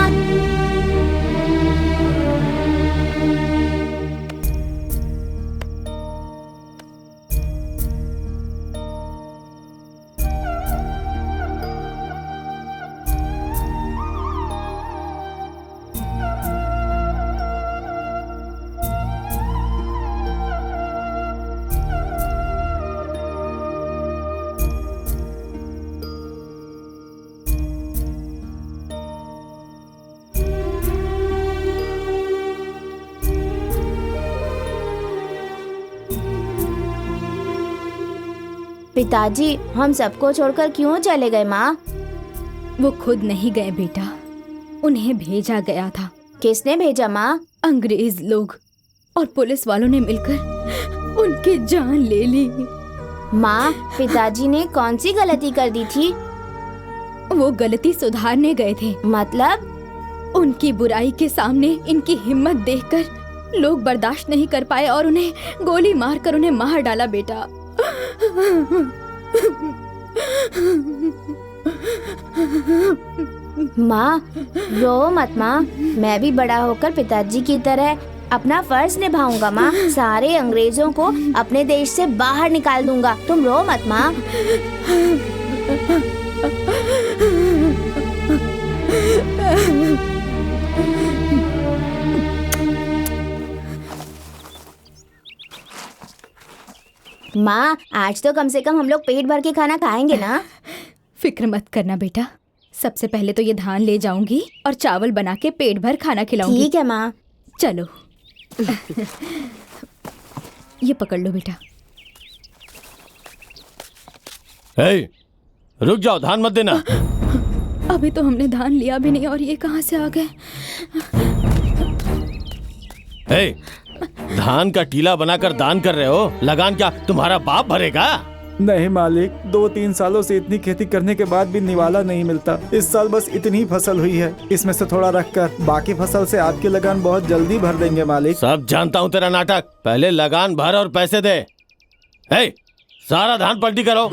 पिताजी, हम सबको छोड़कर क्यों चले गए माँ? वो खुद नहीं गए बेटा, उन्हें भेजा गया था। किसने भेजा माँ? अंग्रेज लोग और पुलिस वालों ने मिलकर उनकी जान ले ली। माँ, पिताजी ने कौन सी गलती कर दी थी? वो गलती सुधारने गए थे। मतलब? उनकी बुराई के सामने इनकी हिम्मत देखकर लोग बर्दाश्त नहीं कर पाए और उन्हें गोली मारकर उन्हें मार डाला बेटा। माँ, रो मत माँ। मैं भी बड़ा होकर पिताजी की तरह अपना फर्ज निभाऊंगा माँ। सारे अंग्रेजों को अपने देश से बाहर निकाल दूंगा। तुम रो मत माँ। माँ, आज तो कम से कम हम लोग पेट भर के खाना खाएंगे ना? फिक्र मत करना बेटा, सबसे पहले तो ये धान ले जाऊंगी और चावल बना के पेट भर खाना खिलाऊंगी। ठीक है माँ। चलो। ये पकड़ लो बेटा। रुक जाओ, धान मत देना। अभी तो हमने धान लिया भी नहीं और ये कहाँ से आ गए? धान का टीला बनाकर दान कर रहे हो, लगान क्या तुम्हारा बाप भरेगा? नहीं मालिक, 2-3 सालों से इतनी खेती करने के बाद भी निवाला नहीं मिलता। इस साल बस इतनी फसल हुई है, इसमें से थोड़ा रखकर बाकी फसल से आपकी लगान बहुत जल्दी भर देंगे मालिक। सब जानता हूँ तेरा नाटक, पहले लगान भर और पैसे दे। सारा धान पलटी करो।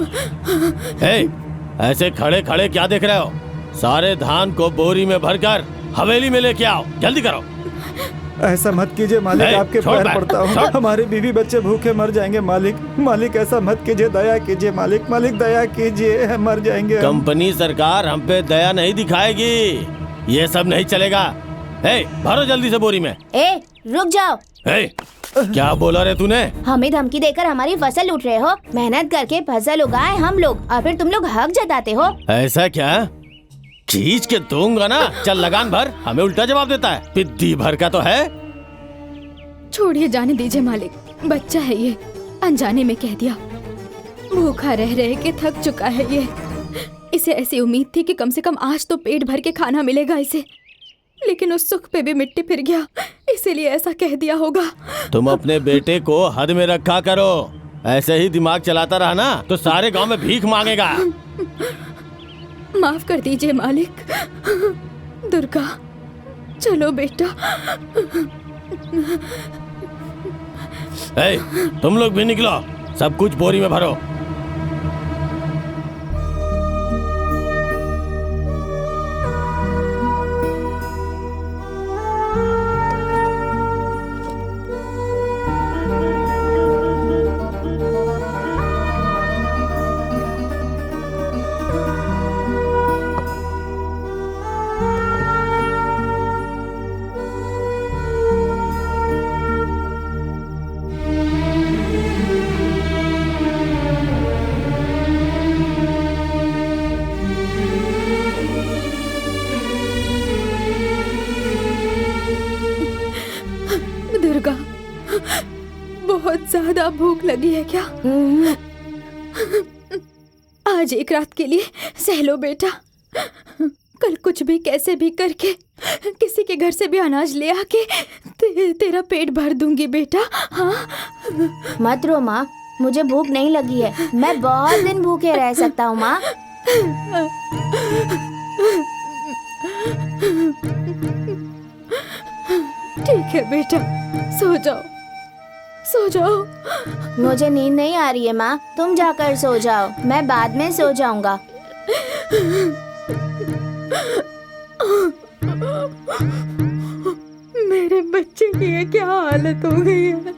ऐसे खड़े खड़े क्या देख रहे हो? सारे धान को बोरी में भरकर हवेली में लेके आओ, जल्दी करो। ऐसा मत कीजिए मालिक, आपके पैर पड़ता हूँ। हमारे बीवी बच्चे भूखे मर जाएंगे मालिक। मालिक ऐसा मत कीजिए, दया कीजिए मालिक। मालिक दया कीजिए, मर जाएंगे। कंपनी सरकार हम पे दया नहीं दिखाएगी, ये सब नहीं चलेगा। भरो जल्दी से बोरी में। रुक जाओ। क्या बोला रे तूने? हमें धमकी देकर हमारी फसल लूट रहे हो। मेहनत करके फसल उगाए हम लोग और फिर तुम लोग हक जताते हो। ऐसा क्या? खींच के दूंगा ना। चल लगान भर, हमें उल्टा जवाब देता है। पिद्दी भर का तो है। छोड़िए, जाने दीजिए मालिक, बच्चा है ये, अनजाने में कह दिया। भूखा रह रहे के थक चुका है ये। इसे ऐसी उम्मीद थी कि कम से कम आज तो पेट भर के खाना मिलेगा इसे, लेकिन उस सुख पे भी मिट्टी फिर गया, इसीलिए ऐसा कह दिया होगा। तुम अपने बेटे को हद में रखा करो। ऐसे ही दिमाग चलाता रहा ना तो सारे गांव में भीख मांगेगा। माफ कर दीजिए मालिक। दुर्गा, चलो बेटा। ए, तुम लोग भी निकलो, सब कुछ बोरी में भरो। दुर्गा, बहुत ज्यादा भूख लगी है क्या? आज एक रात के लिए सह लो बेटा। कल कुछ भी कैसे भी करके किसी के घर से भी अनाज ले आके तेरा पेट भर दूंगी बेटा। हाँ? मत रो माँ, मुझे भूख नहीं लगी है। मैं बहुत दिन भूखे रह सकता हूँ माँ। ठीक है बेटा, सो जाओ, सो जाओ। मुझे नींद नहीं आ रही है माँ, तुम जाकर सो जाओ, मैं बाद में सो जाऊंगा। मेरे बच्चे की ये क्या हालत हो गई है?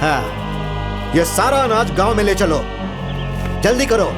हाँ, ये सारा अनाज गांव में ले चलो, जल्दी करो।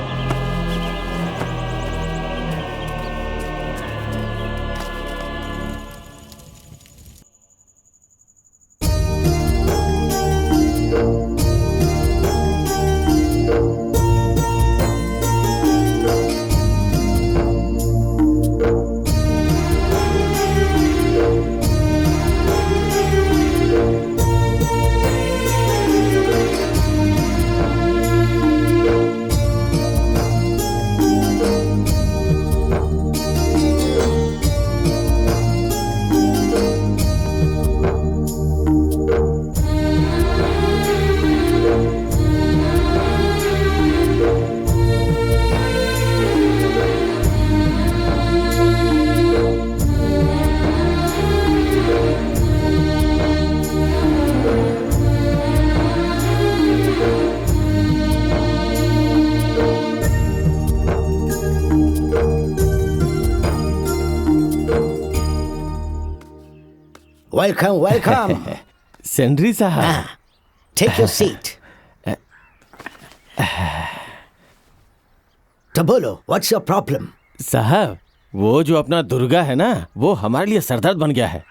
Welcome welcome. सेंड्री साहब, टेक योर सीट। तो बोलो, व्हाट्स योर प्रॉब्लम? साहब वो जो अपना दुर्गा है ना, वो हमारे लिए सरदर्द बन गया है।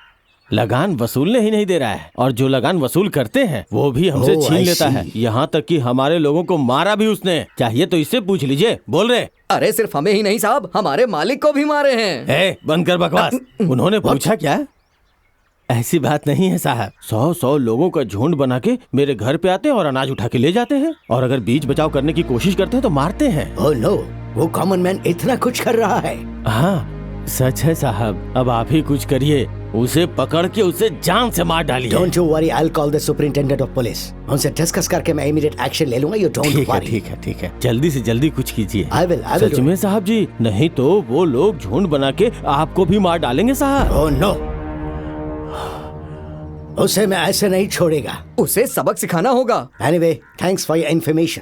लगान वसूलने ही नहीं दे रहा है, और जो लगान वसूल करते हैं वो भी हमसे Oh, छीन I लेता है। see. यहाँ तक कि हमारे लोगों को मारा भी उसने। चाहिए तो इससे पूछ लीजिए। बोल रहे अरे सिर्फ हमें ही नहीं साहब, हमारे मालिक को भी मारे हैं। ए, बंद कर बकवास। उन्होंने पूछा क्या? ऐसी बात नहीं है साहब। 100 लोगों का झुंड बना के मेरे घर पे आते हैं और अनाज उठा के ले जाते हैं, और अगर बीच बचाव करने की कोशिश करते हैं तो मारते हैं। ओह नो, वो कॉमन मैन इतना कुछ कर रहा है। हाँ सच है साहब। अब आप ही कुछ करिए, उसे पकड़ के उसे जान से मार डालिए। Don't you worry, I will call the superintendent of police. उनसे डिस्कस करके मैं इमीडिएट एक्शन ले लूंगा। You don't worry. ठीक है, जल्दी से जल्दी कुछ कीजिए। I will सच do में it. साहब जी, नहीं तो वो लोग झुंड बना के आपको भी मार डालेंगे साहब। ओह नो, उसे मैं ऐसे नहीं छोड़ेगा। उसे सबक सिखाना होगा। Anyway, thanks for your information.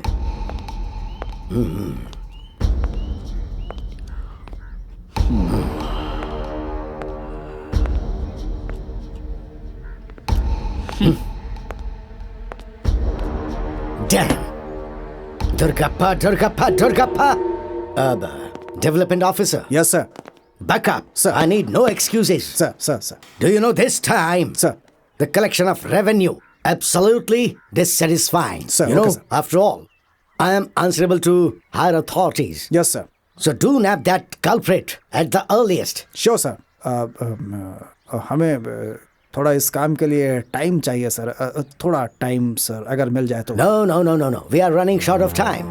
Damn. Durgappa. Development officer. Yes sir. Back up. Sir. I need no excuses. Sir Do you know this time? Sir. The collection of revenue absolutely dissatisfying. Sir, you know, okay, sir. after all, I am answerable to higher authorities. Yes sir. So do nab that culprit at the earliest. Sure sir. हमें थोड़ा इस काम के लिए time चाहिए sir. थोड़ा time sir, अगर मिल जाए तो। No. We are running short of time.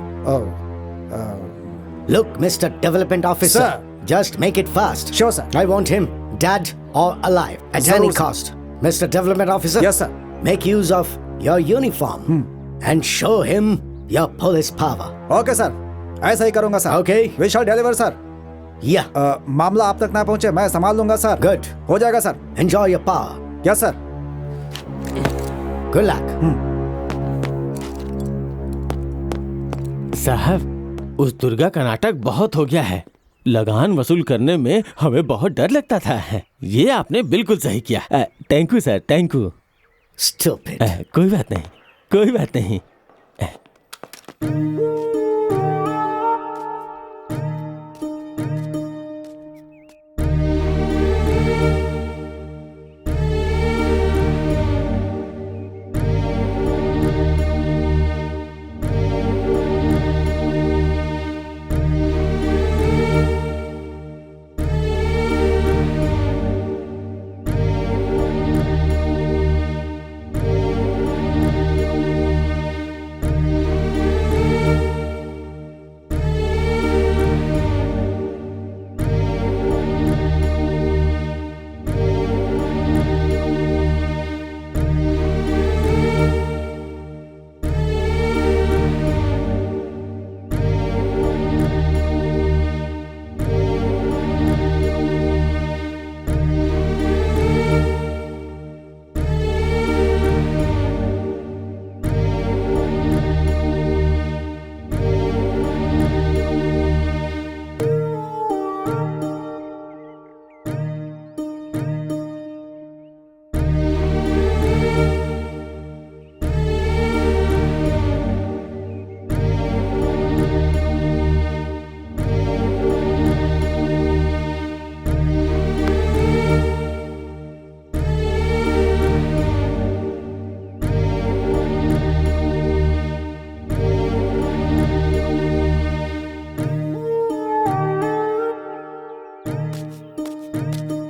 Look, Mr. Development Officer. Sir. Just make it fast. Sure, sir. I want him dead or alive at Sir, any sir. cost. Mr. Development Officer. Yes, sir. Make use of your uniform and show him your police power. Okay sir, ऐसा ही करूंगा sir. Okay. We shall deliver sir. Yeah. मामला आप तक ना पहुंचे, मैं संभाल लूंगा सर। Good. हो जाएगा sir. Enjoy your power. Yes sir. Good luck. साहब उस दुर्गा का नाटक बहुत हो गया है। लगान वसूल करने में हमें बहुत डर लगता था। ये आपने बिल्कुल सही किया। Thank you sir, thank you. Stupid. कोई बात नहीं।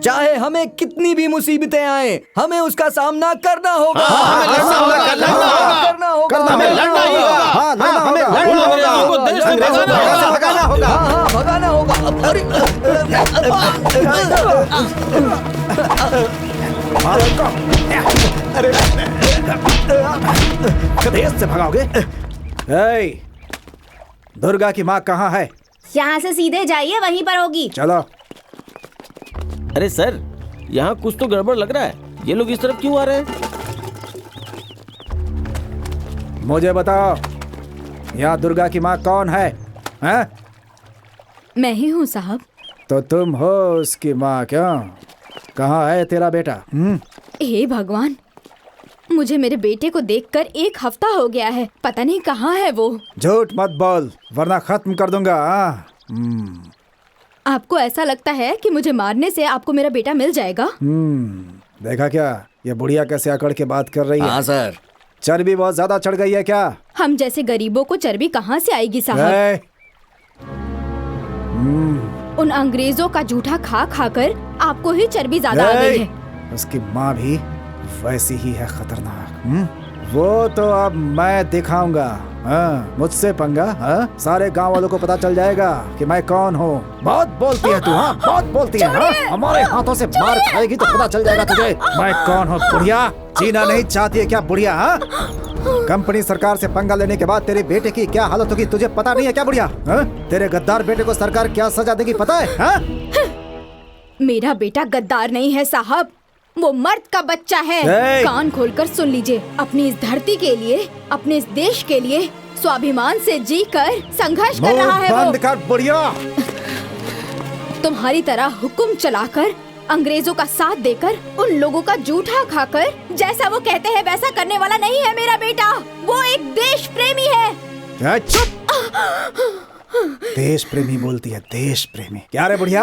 चाहे हमें कितनी भी मुसीबतें आए, हमें उसका सामना करना होगा। हमें लड़ना होगा। हमें लड़ना ही होगा। हाँ, हमें लड़ना होगा। देश से भगाना होगा। हाँ, भगाना होगा। अरे देश से भगाओगे? ए, दुर्गा की माँ कहाँ है? यहाँ से सीधे जाइए, वहीं पर होगी। चलो। अरे सर, यहाँ कुछ तो गड़बड़ लग रहा है। ये लोग इस तरफ क्यों आ रहे हैं? मुझे बताओ, यहाँ दुर्गा की माँ कौन है? हैं? मैं ही हूँ साहब। तो तुम हो उसकी माँ क्यों? कहाँ है तेरा बेटा? हे भगवान, मुझे मेरे बेटे को देखकर 1 हफ्ता हो गया है। पता नहीं कहाँ है वो। झूठ मत बोल वरना खत्म कर दूंगा। आपको ऐसा लगता है कि मुझे मारने से आपको मेरा बेटा मिल जाएगा? देखा क्या ये बुढ़िया कैसे अकड़ के बात कर रही है? हाँ सर। चर्बी बहुत ज्यादा चढ़ गई है क्या? हम जैसे गरीबों को चर्बी कहाँ से आएगी साहब? ए, उन अंग्रेजों का जूठा खा खाकर आपको ही चर्बी ज्यादा आ गई है। उसकी माँ भी वैसी ही है खतरनाक। वो तो अब मैं दिखाऊंगा। हाँ, मुझसे पंगा? हाँ? सारे गांव वालों को पता चल जाएगा कि मैं कौन हूँ। बहुत बोलती है तू। हाँ, बहुत बोलती है। हाँ? हमारे हाथों से मार खाएगी तो पता चल जाएगा तुझे मैं कौन हूँ। बुढ़िया जीना नहीं चाहती है क्या बुढ़िया? हाँ? कंपनी सरकार से पंगा लेने के बाद तेरे बेटे की क्या हालत होगी तुझे पता नहीं है क्या बुढ़िया? हाँ? तेरे गद्दार बेटे को सरकार क्या सजा देगी पता है? हाँ? मेरा बेटा गद्दार नहीं है साहब, वो मर्द का बच्चा है। कान खोलकर सुन लीजिए, अपनी इस धरती के लिए, अपने इस देश के लिए स्वाभिमान से जीकर संघर्ष कर रहा है। बंद कर बुढ़िया। तुम्हारी तरह हुक्म चलाकर, अंग्रेजों का साथ देकर, उन लोगों का जूठा खाकर जैसा वो कहते हैं वैसा करने वाला नहीं है मेरा बेटा। वो एक देश प्रेमी है। चुप। देश प्रेमी बोलती है, देश प्रेमी। क्या रे बुढ़िया,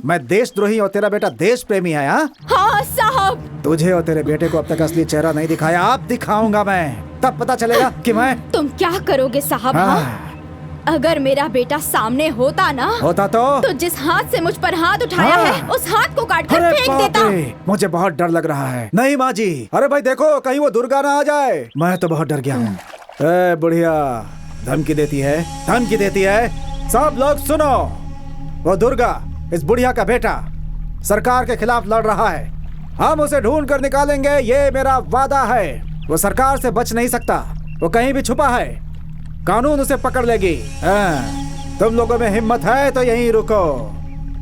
मैं देशद्रोही और तेरा बेटा देश प्रेमी है? हाँ साहब। तुझे और तेरे बेटे को अब तक असली चेहरा नहीं दिखाया, अब दिखाऊंगा मैं, तब पता चलेगा कि मैं। तुम क्या करोगे साहब? हाँ? अगर मेरा बेटा सामने होता ना, होता तो जिस हाथ से मुझ पर हाथ उठाया है उस हाथ को काट कर फेंक देता। मुझे बहुत डर लग रहा है। नहीं माँ जी, अरे भाई देखो कहीं वो दुर्गा ना आ जाए। मैं तो बहुत डर गया हूँ। बुढ़िया धमकी देती है, धमकी देती है। सब लोग सुनो, वो दुर्गा इस बुढ़िया का बेटा सरकार के खिलाफ लड़ रहा है। हम उसे ढूंढ कर निकालेंगे, ये मेरा वादा है। वो सरकार से बच नहीं सकता, वो कहीं भी छुपा है, कानून उसे पकड़ लेगी। तुम लोगों में हिम्मत है तो यहीं रुको,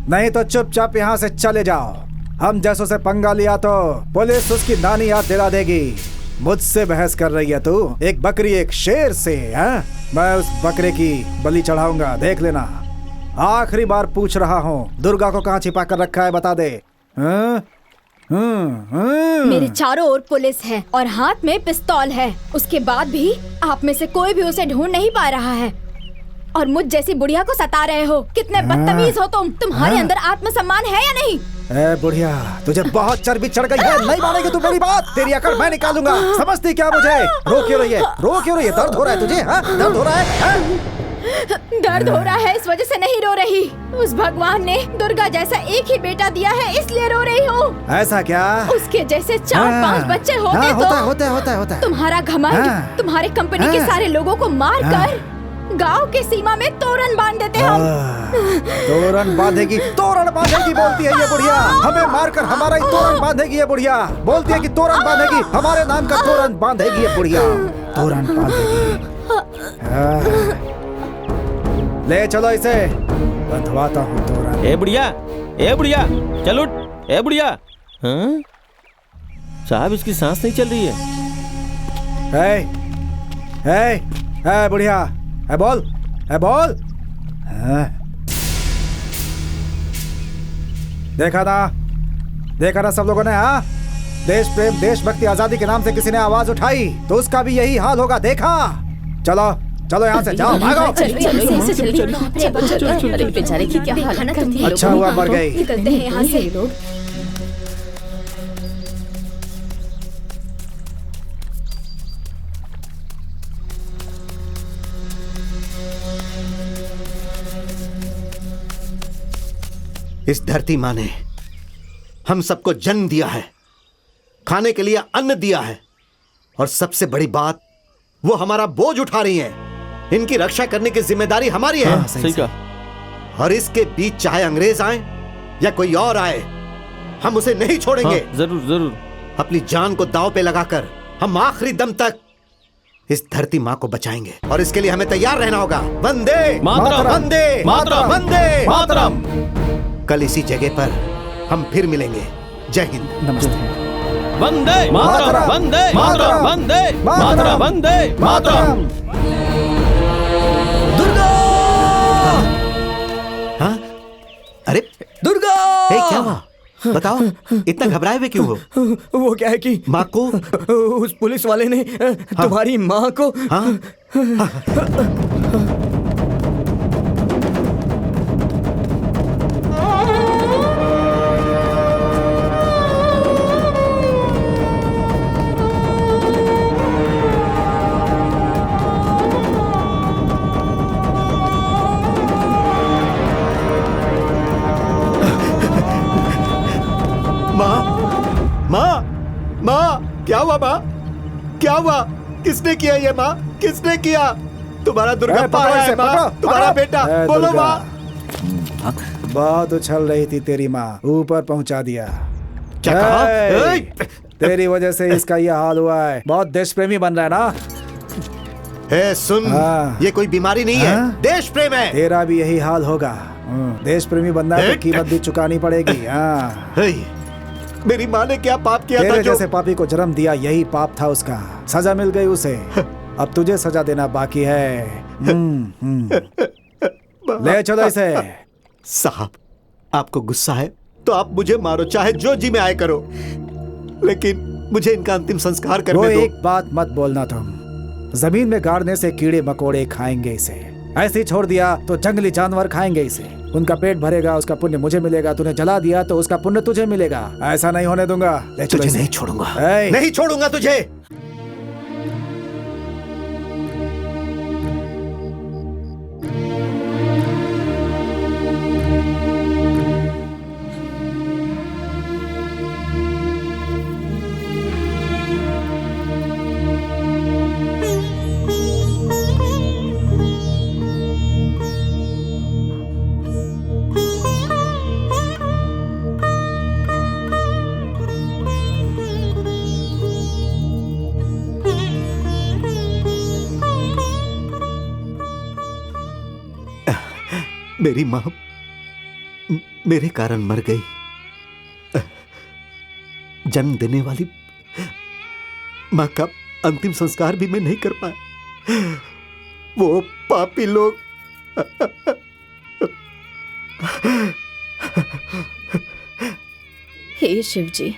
नहीं तो चुपचाप यहाँ से चले जाओ। हम जैसों से पंगा लिया तो पुलिस उसकी नानी याद दिला देगी। मुझसे बहस कर रही है तू? एक बकरी एक शेर से? मैं उस बकरे की बलि चढ़ाऊंगा, देख लेना। आखिरी बार पूछ रहा हूँ, दुर्गा को कहाँ छिपा कर रखा है बता दे। मेरे चारों ओर पुलिस है और हाथ में पिस्तौल है, उसके बाद भी आप में से कोई भी उसे ढूंढ नहीं पा रहा है और मुझ जैसी बुढ़िया को सता रहे हो। कितने बदतमीज हो तुम। तुम्हारे अंदर आत्मसम्मान है या नहीं? बुढ़िया तुझे बहुत चर्बी चढ़ गई है, नहीं मानेगी तू मेरी बात। तेरी अकड़ मैं निकालूंगा, समझती क्या मुझे? रो क्यों रही है? रो क्यों रही है? दर्द हो रहा है तुझे? दर्द हो रहा है? दर्द हो रहा है इस वजह से नहीं रो रही। उस भगवान ने दुर्गा जैसा एक ही बेटा दिया है इसलिए रो रही हूँ। ऐसा क्या? उसके जैसे 4-5 बच्चे होते तो होता है। तुम्हारा घमंड, तुम्हारे कंपनी के सारे लोगों को मार कर गांव के सीमा में तोरण बांध देते हम। तोरण बांधेगी बोलती है ये बुढ़िया। हमें मारकर हमारा ही तोरण बांधेगी ये बुढ़िया। बोलती है कि तोरण बांधेगी, हमारे नाम का तोरण बांधेगी ये बुढ़िया। तोरण बांधेगी। ले चलो इसे, बंधवाता हूँ तोरण। ए बुढ़िया चल उठ। ए बुढ़िया। हाँ? साहब इसकी सांस नहीं चल रही है। बुढ़िया बोल। देखा ना सब लोगों ने? देश प्रेम, देशभक्ति, आजादी के नाम से किसी ने आवाज उठाई तो उसका भी यही हाल होगा। देखा? चलो यहाँ से जाओ, भागो। बेचारे की क्या हालत करती है। अच्छा हुआ मर गई। निकलते हैं यहाँ से लोग। इस धरती माँ ने हम सबको जन्म दिया है, खाने के लिए अन्न दिया है और सबसे बड़ी बात वो हमारा बोझ उठा रही है। इनकी रक्षा करने की जिम्मेदारी हमारी है। सही कहा। और इसके बीच चाहे अंग्रेज आए या कोई और आए, हम उसे नहीं छोड़ेंगे। जरूर। अपनी जान को दांव पे लगाकर हम आखिरी दम तक इस धरती माँ को बचाएंगे और इसके लिए हमें तैयार रहना होगा। वंदे मातरम, वंदे मातरम, वंदे मातरम। कल इसी जगह पर हम फिर मिलेंगे। जय हिंद। नमस्ते। वंदे मातरम, वंदे मातरम, वंदे मातरम, वंदे मातरम। दुर्गा! हाँ? अरे दुर्गा! क्या हुआ? बताओ, इतना घबराए हुए क्यों हो? वो क्या है कि माँ को उस पुलिस वाले ने तुम्हारी माँ को हाँ? माँ, क्या हुआ माँ? क्या हुआ? किसने किया ये माँ? किसने किया? तुम्हारा दुर्गप्पा है माँ, तुम्हारा बेटा। बोलो माँ। बहुत उछल रही थी तेरी माँ, ऊपर पहुंचा दिया। क्या कहा? तेरी वजह से इसका ये हाल हुआ है। बहुत देश प्रेमी बन रहा है ना? सुन, ये कोई बीमारी नहीं है, देश प्रेम है। तेरा भी यही हाल होगा। देश प्रेमी बनना है तो कीमत भी चुकानी पड़ेगी। मेरी माँ ने क्या पाप किया था? तेरे जैसे पापी को जन्म दिया, यही पाप था उसका। सजा मिल गई उसे, अब तुझे सजा देना बाकी है। ले चलो इसे। साहब, आपको गुस्सा है तो आप मुझे मारो, चाहे जो जी में आए करो, लेकिन मुझे इनका अंतिम संस्कार करने दो। एक बात मत बोलना तुम, जमीन में गाड़ने से कीड़े मकोड़े खाएंगे इसे। ऐसे ही छोड़ दिया तो जंगली जानवर खाएंगे इसे। उनका पेट भरेगा, उसका पुण्य मुझे मिलेगा। तूने जला दिया तो उसका पुण्य तुझे मिलेगा। ऐसा नहीं होने दूंगा। ले चलो तुझे इसे। नहीं छोड़ूंगा, नहीं छोड़ूंगा तुझे। मेरी माँ मेरे कारण मर गई। जन्म देने वाली माँ का अंतिम संस्कार भी मैं नहीं कर पाया। वो पापी लोग। हे शिव जी,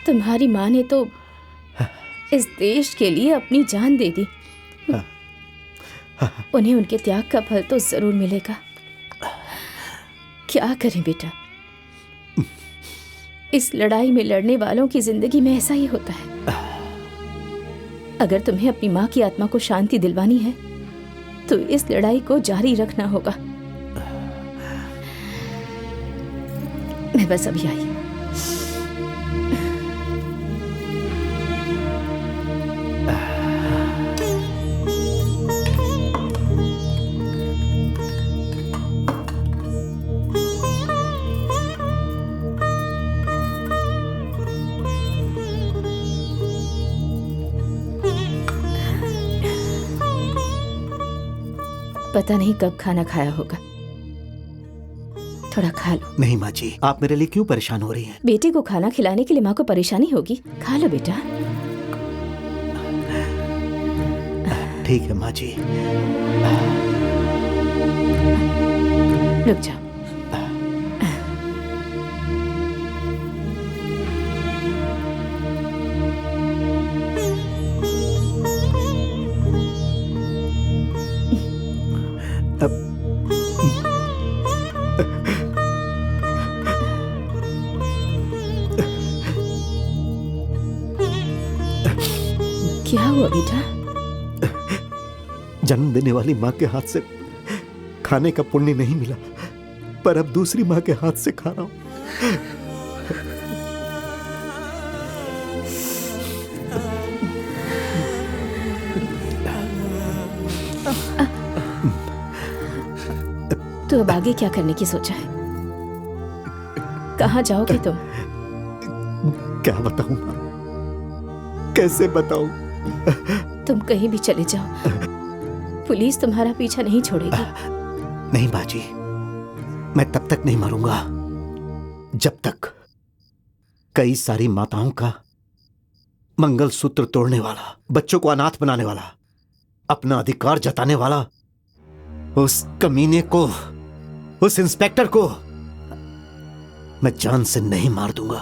तुम्हारी माँ ने तो इस देश के लिए अपनी जान दे दी। उन्हें उनके त्याग का फल तो जरूर मिलेगा। क्या करें बेटा, इस लड़ाई में लड़ने वालों की जिंदगी में ऐसा ही होता है। अगर तुम्हें अपनी माँ की आत्मा को शांति दिलवानी है तो इस लड़ाई को जारी रखना होगा। मैं बस अभी आई। पता नहीं कब खाना खाया होगा, थोड़ा खा लो। नहीं माँ जी, आप मेरे लिए क्यों परेशान हो रही हैं? बेटे को खाना खिलाने के लिए माँ को परेशानी होगी, खा लो बेटा। ठीक है माँ जी। रुक जाओ। क्या हुआ बेटा? जन्म देने वाली माँ के हाथ से खाने का पुण्य नहीं मिला, पर अब दूसरी माँ के हाथ से खा रहा हूं। तो अब आगे क्या करने की सोचा है? कहाँ जाओगे तुम? क्या बताऊं माँ? कैसे बताऊं? तुम कहीं भी चले जाओ, पुलिस तुम्हारा पीछा नहीं छोड़ेगी। नहीं बाजी, मैं तब तक नहीं मरूंगा जब तक कई सारी माताओं का मंगलसूत्र तोड़ने वाला, बच्चों को अनाथ बनाने वाला, अपना अधिकार जताने वाला उस कमीने को, उस इंस्पेक्टर को मैं जान से नहीं मार दूंगा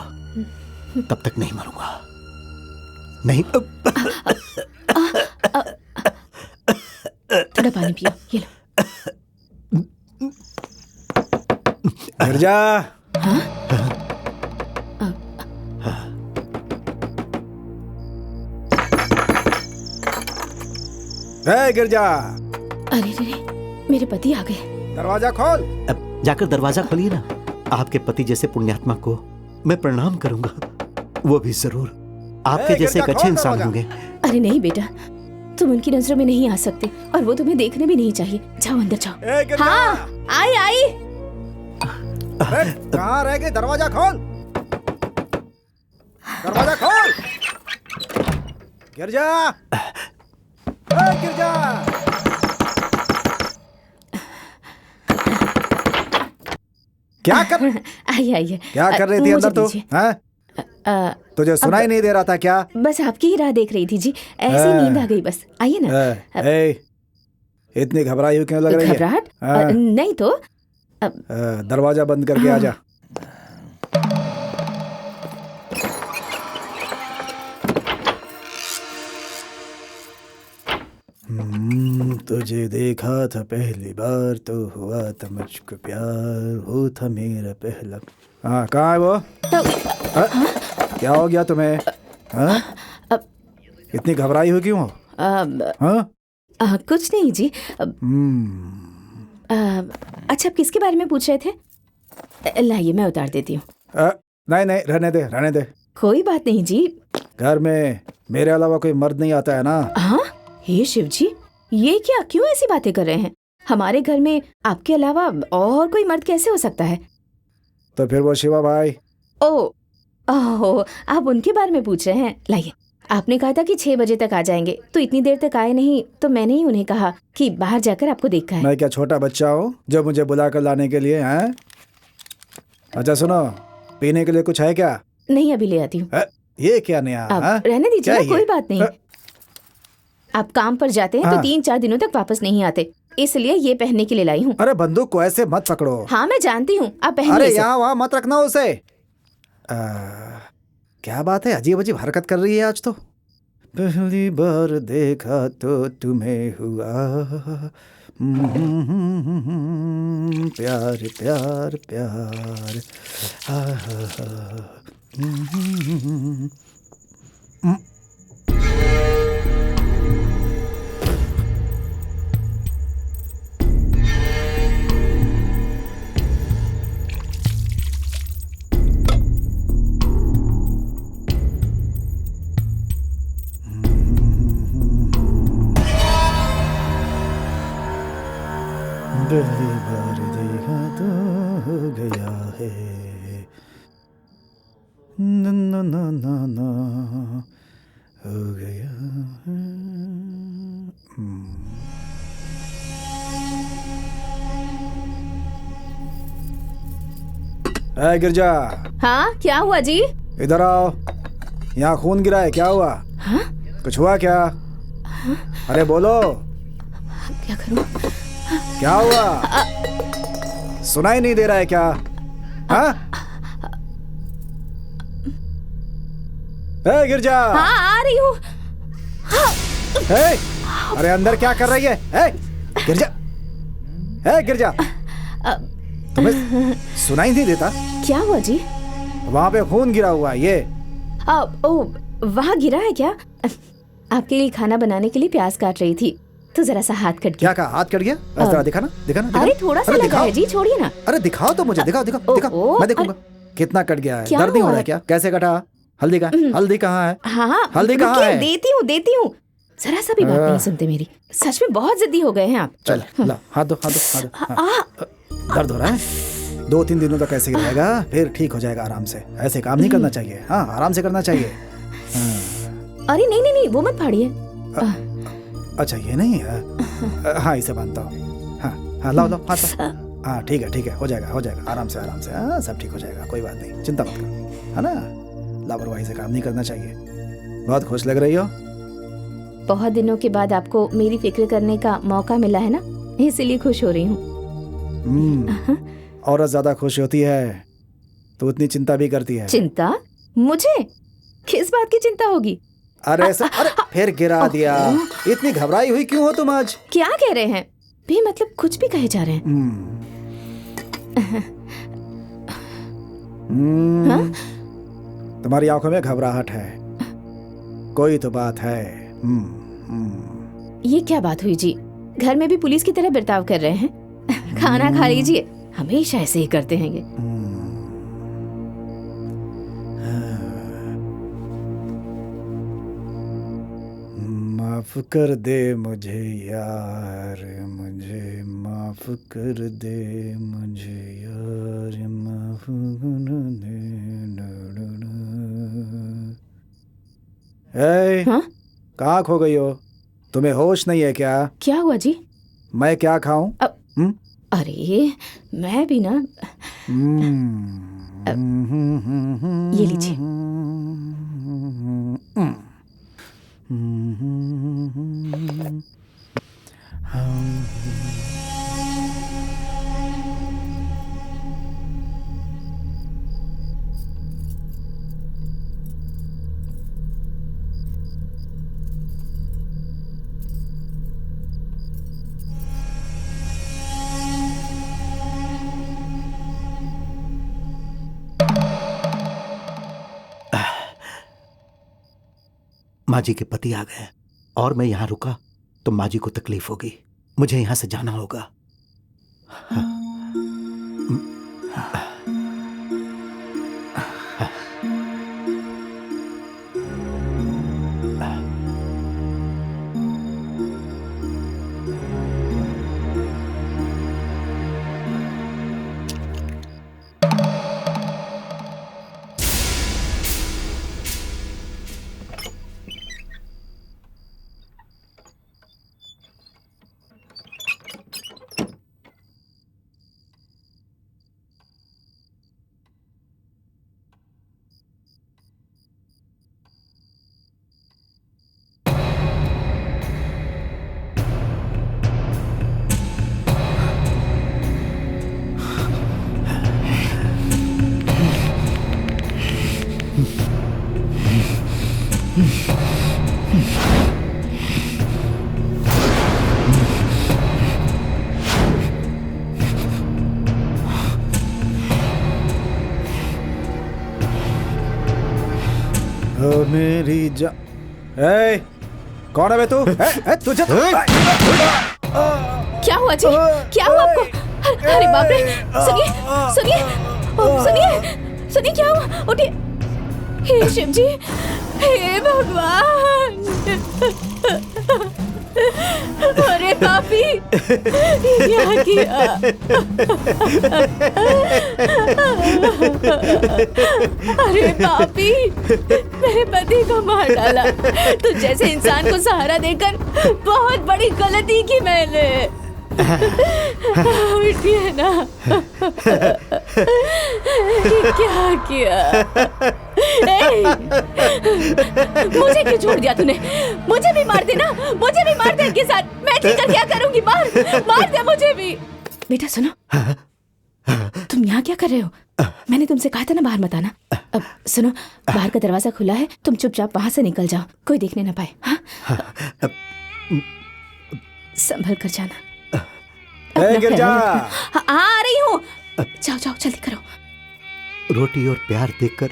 तब तक नहीं मरूंगा। नहीं। थोड़ा पानी पियो, ये लो। गिरजा। गिरजा। अरे रे, मेरे पति आ गए। दरवाजा खोल। अब जाकर दरवाजा खोलिए ना। आपके पति जैसे पुण्यात्मा को मैं प्रणाम करूंगा, वो भी जरूर। आपके जैसे एक अच्छे इंसान होंगे। अरे नहीं बेटा, तुम उनकी नजरों में नहीं आ सकते और वो तुम्हें देखने भी नहीं चाहिए। जाओ अंदर जाओ। हाँ, आई। कहाँ रह गए? दरवाजा खोल, दरवाजा खोल। गिरजा, गिरजा। क्या कर? आइए। क्या कर रही थी अंदर तू? तुझे सुनाई नहीं दे रहा था क्या? बस आपकी ही राह देख रही थी जी, ऐसी नींद आ गई बस। आइए ना। इतनी घबराई हुई क्यों लग रही है? घबराहट? नहीं तो। दरवाजा बंद करके आजा। तुझे देखा था पहली बार तो हुआ था मुझको प्यार, वो था मेरा पहला। हाँ, कहाँ है वो? क्या हो गया तुम्हें? इतनी घबराई हुई क्यों हो? कुछ नहीं जी। अच्छा, आप किसके बारे में पूछ रहे थे? लाइए मैं उतार देती हूँ। नहीं, रहने दे, रहने दे। कोई बात नहीं जी। घर में मेरे अलावा कोई मर्द नहीं आता है ना? हाँ, हे शिव जी, ये क्या, क्यों ऐसी बातें कर रहे हैं? हमारे घर में आपके अलावा और कोई मर्द कैसे हो सकता है? तो फिर वो शिवा भाई। ओह, आप उनके बारे में पूछ रहे हैं। लाइए, आपने कहा था कि 6 बजे तक आ जाएंगे, तो इतनी देर तक आए नहीं, तो मैंने ही उन्हें कहा कि बाहर जाकर आपको देखा है। मैं क्या छोटा बच्चा हूँ जो मुझे बुला कर लाने के लिए हैं? अच्छा सुनो, पीने के लिए कुछ है क्या? नहीं, अभी ले आती हूँ। ये क्या नया? रहने दीजिए ना, कोई बात नहीं। आप काम पर जाते हैं तो 3-4 दिनों तक वापस नहीं आते, इसलिए ये पहनने के लिए लाई हूँ। अरे बंदूक को ऐसे मत पकड़ो। हाँ मैं जानती हूँ, आप पहनिए। अरे यहाँ वहाँ मत रखना उसे। क्या बात है, अजीब अजीब हरकत कर रही है आज तो। पहली बार देखा तो तुम्हें हुआ प्यार प्यार प्यार। पहली बार देखा तो हो गया है। ना ना ना ना ना हो गया है। गिरजा। हाँ, क्या हुआ जी? इधर आओ। यहाँ खून गिरा है, क्या हुआ? हाँ? कुछ हुआ क्या? हाँ? अरे बोलो। क्या करूं? क्या हुआ? सुनाई नहीं दे रहा है क्या? हाँ? गिरजा। हाँ, आ रही हूँ। अरे अंदर क्या कर रही है? गिरजा, गिरजा, तुम्हें सुनाई नहीं देता? क्या हुआ जी? वहाँ पे खून गिरा हुआ है। ये वहाँ गिरा है क्या? आपके लिए खाना बनाने के लिए प्याज काट रही थी तो जरा सा हाथ कट गया। क्या कहा? हाथ कट गया? जरा दिखाना। अरे थोड़ा सा लगा है जी, छोड़िए ना। अरे दिखाओ तो मुझे, दिखाओ। मैं देखूंगा कितना कट गया है। दर्द नहीं हो रहा है क्या? कैसे कटा? हल्दी कहाँ है? हाँ, हल्दी कहाँ है? देती हूँ। जरा सा भी बात नहीं सुनते मेरी। सच में बहुत जिद्दी हो गए हैं आप। चल ला, हाथ दो। दर्द हो रहा है? 2-3 दिनों तक ऐसे ही रहेगा, फिर ठीक हो जाएगा आराम से। ऐसे काम नहीं करना चाहिए। हाँ, आराम से करना चाहिए। अरे नहीं, वो मत फाड़िए। अच्छा ये नहीं है। हाँ, इसे बांधता हूँ। हाँ, लाओ हाथ। हाँ ठीक है, हो जाएगा आराम से। हाँ, सब ठीक हो जाएगा, कोई बात नहीं, चिंता मत करो, है ना? लापरवाही से काम नहीं करना चाहिए। बहुत खुश लग रही हो। बहुत दिनों के बाद आपको मेरी फिक्र करने का मौका मिला है ना, इसलिए खुश हो रही हूँ। औरत ज्यादा खुश होती है तू इतनी चिंता भी करती है? चिंता? मुझे किस बात की चिंता होगी? अरे ऐसा, अरे फिर गिरा दिया। इतनी घबराई हुई क्यों हो तुम आज? क्या कह रहे हैं? भी मतलब कुछ भी कहे जा रहे हैं। हाँ? तुम्हारी आंखों में घबराहट है, कोई तो बात है। ये क्या बात हुई जी? घर में भी पुलिस की तरह बर्ताव कर रहे हैं। खाना खा लीजिए, हमेशा ऐसे ही करते हैं ये। माफ कर दे मुझे यार, मुझे माफ कर दे मुझे यार, माफ कर दे। हाँ? कहाँ खो गई हो? तुम्हें होश नहीं है क्या? क्या हुआ जी? मैं क्या खाऊं? अरे मैं भी ना। ये लीजिए। माँ जी के पति आ गए और मैं यहाँ रुका तो माँ जी को तकलीफ होगी। मुझे यहाँ से जाना होगा। मेरी कौन है बे तू? तुझे क्या हुआ जी? क्या हुआ आपको? अरे बाप रे! सुनिए सुनिए सुनिए सुनिए, क्या हुआ? उठिए। हे शिव जी, हे भगवान! अरे पापी, क्या किया? अरे पापी, मेरे पति को मार डाला। तो जैसे इंसान को सहारा देकर बहुत बड़ी गलती की मैंने। उठिए ना। क्या किया? मुझे क्यों छोड़ दिया तूने? मुझे भी मार देना, मुझे भी मार दे इनके साथ। मैं अकेले क्या करूंगी? मार दे मुझे भी। बेटा सुनो, तुम यहाँ क्या कर रहे हो? मैंने तुमसे कहा था ना बाहर मत आना। अब सुनो, बाहर का दरवाजा खुला है, तुम चुपचाप वहां से निकल जाओ, कोई देखने ना पाए। हाँ? संभल कर जाना। गिर जा। हाँ, आ रही हूँ। जाओ जाओ, जल्दी करो। रोटी और प्यार देकर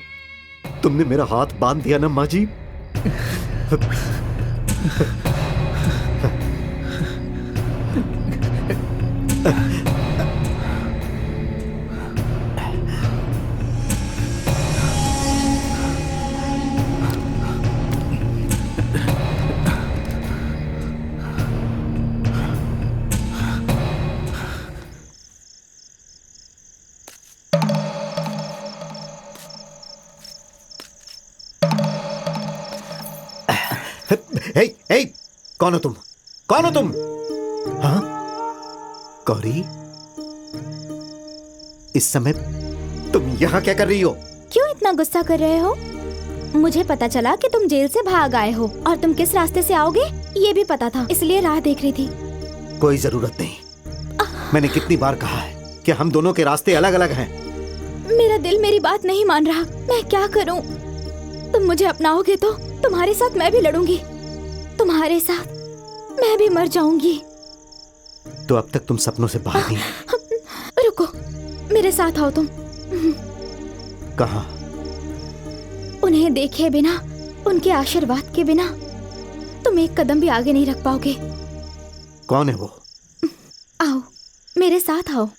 तुमने मेरा हाथ बांध दिया ना माँ जी। हे, कौन हो तुम? कौन हो तुम? हाँ? गौरी, इस समय तुम यहाँ क्या कर रही हो? क्यों इतना गुस्सा कर रहे हो? मुझे पता चला कि तुम जेल से भाग आए हो और तुम किस रास्ते से आओगे ये भी पता था, इसलिए राह देख रही थी। कोई जरूरत नहीं। मैंने कितनी बार कहा है कि हम दोनों के रास्ते अलग अलग हैं। मेरा दिल मेरी बात नहीं मान रहा। मैं क्या करूं? तुम मुझे अपनाओगे तो तुम्हारे साथ मैं भी लड़ूंगी, तुम्हारे साथ मैं भी मर जाऊंगी। तो अब तक तुम सपनों से बाहर नहीं। रुको, मेरे साथ आओ तुम। कहाँ? उन्हें देखे बिना, उनके आशीर्वाद के बिना तुम एक कदम भी आगे नहीं रख पाओगे। कौन है वो? आओ, मेरे साथ आओ।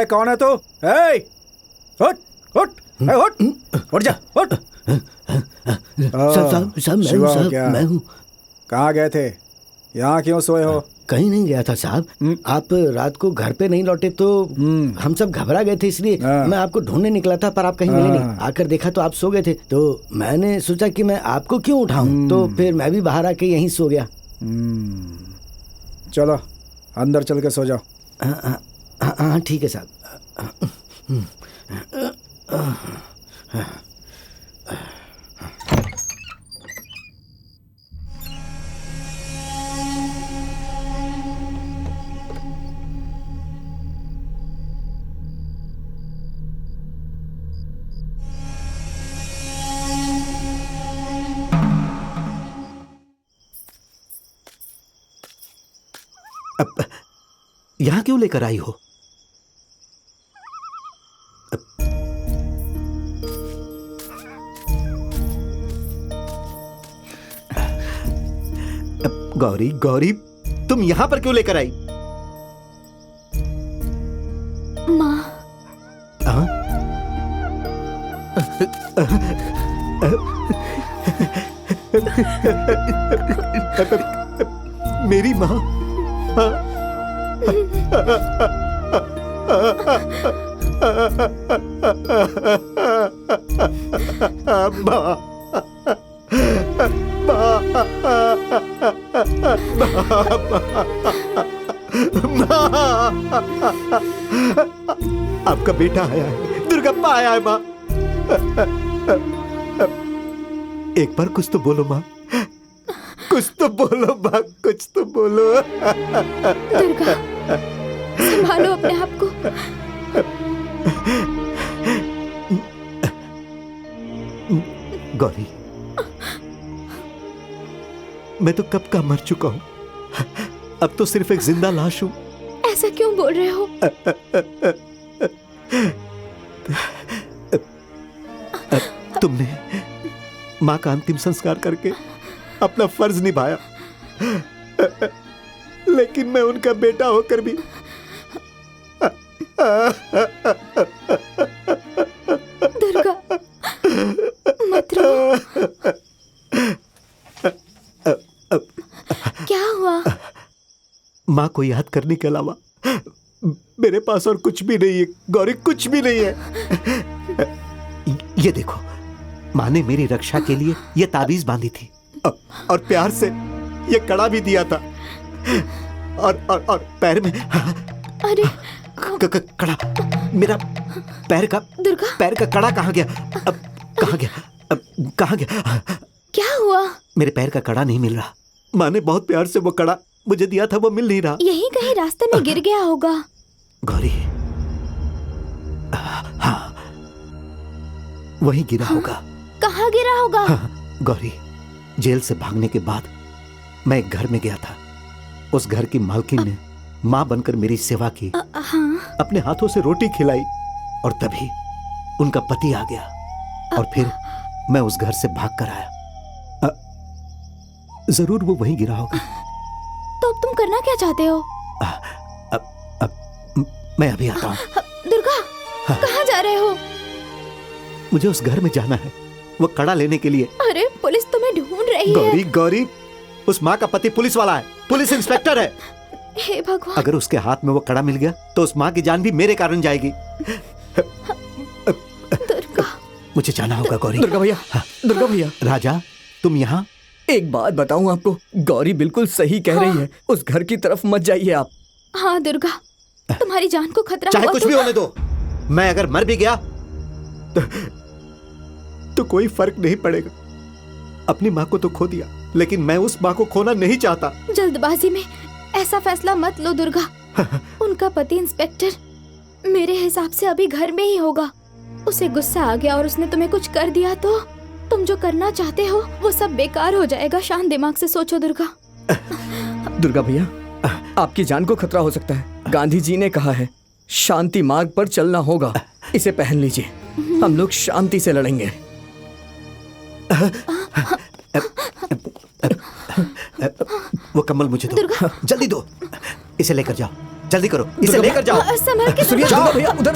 कौन है तू? उठ उठ उठ उठ जा उठ। साहब मैं हूँ। कहाँ गए थे? यहाँ क्यों सोए हो? कहीं नहीं गया था साहब। आप रात को घर पे नहीं लौटे तो हम सब घबरा गए थे, इसलिए मैं आपको ढूंढने निकला था, पर आप कहीं मिले नहीं। आकर देखा तो आप सो गए थे, तो मैंने सोचा कि मैं आपको क्यों उठाऊं, तो फिर मैं भी बाहर आके यहीं सो गया। चलो अंदर चल के सो जाओ। हाँ ठीक है साहब। यहां क्यों लेकर आई हो? गौरी गौरी, तुम यहां पर क्यों लेकर आई? माँ। मेरी माँ। आपका बेटा आया है, दुर्गप्पा आया है माँ। एक बार कुछ तो बोलो माँ, कुछ तो बोलो माँ, कुछ तो बोलो। दुर्गा, संभालो अपने आप को। गौरी, मैं तो कब का मर चुका हूं, अब तो सिर्फ एक जिंदा लाश हूं। ऐसा क्यों बोल रहे हो? तुमने मां का अंतिम संस्कार करके अपना फर्ज निभाया, लेकिन मैं उनका बेटा होकर भी दुर्गा, मत रो। क्या हुआ? माँ को याद करने के अलावा मेरे पास और कुछ भी नहीं है गौरी, कुछ भी नहीं है। ये देखो, माँ ने मेरी रक्षा के लिए ये ताबीज बांधी थी और प्यार से ये कड़ा भी दिया था। और पैर में अरे कड़ा, मेरा पैर का कड़ा कहाँ गया? अब कहाँ गया? क्या हुआ? मेरे पैर का कड़ा नहीं मिल रहा। माँ ने बहुत प्यार से वो कड़ा मुझे दिया था, वो मिल नहीं रहा। यहीं कहीं रास्ते में गिर गया होगा। गौरी, हाँ, वहीं गिरा होगा। कहाँ गिरा होगा? हाँ, गौरी, जेल से भागने के बाद मैं एक घर में गया था। उस घर की मालकिन ने माँ बनकर मेरी सेवा की, हाँ। अपने हाथों से रोटी खिलाई, और तभी उनका पति आ गया और फिर मैं उस घर से भाग कर आया। जरूर वो वहीं गिरा होगा। तो अब तुम करना क्या चाहते हो? मैं अभी आता हूँ। दुर्गा, कहाँ जा रहे हो? मुझे उस घर में जाना है, वो कड़ा लेने के लिए। अरे पुलिस तुम्हें ढूंढ रही है। गौरी, उस माँ का पति पुलिस वाला है, पुलिस इंस्पेक्टर है। हे भगवान! अगर उसके हाथ में वो कड़ा मिल गया तो उस माँ की जान भी मेरे कारण जाएगी। दुर्गा, मुझे जाना होगा गौरी। दुर्गा भैया, दुर्गा भैया। राजा, तुम यहाँ? एक बात बताऊं आपको, गौरी बिल्कुल सही कह रही है। उस घर की तरफ मत जाइए आप। हाँ दुर्गा, तुम्हारी जान को खतरा चाहे हुआ कुछ भी होने दो, मैं अगर मर भी गया तो कोई फर्क नहीं पड़ेगा। अपनी माँ को तो खो दिया, लेकिन मैं उस माँ को खोना नहीं चाहता। जल्दबाजी में ऐसा फैसला मत लो दुर्गा। उनका पति इंस्पेक्टर मेरे हिसाब से अभी घर में ही होगा। उसे गुस्सा आ गया और उसने तुम्हें कुछ कर दिया तो तुम जो करना चाहते हो वो सब बेकार हो जाएगा। शांत दिमाग से सोचो दुर्गा। दुर्गा भैया, आपकी जान को खतरा हो सकता है। गांधी जी ने कहा है, शांति मार्ग पर चलना होगा। इसे पहन लीजिए, हम लोग शांति से लड़ेंगे। वो कम्बल मुझे दो, जल्दी दो। इसे लेकर जाओ, जल्दी करो, इसे लेकर जाओ। संभल के सुनिए दुर्गा भैया, उधर।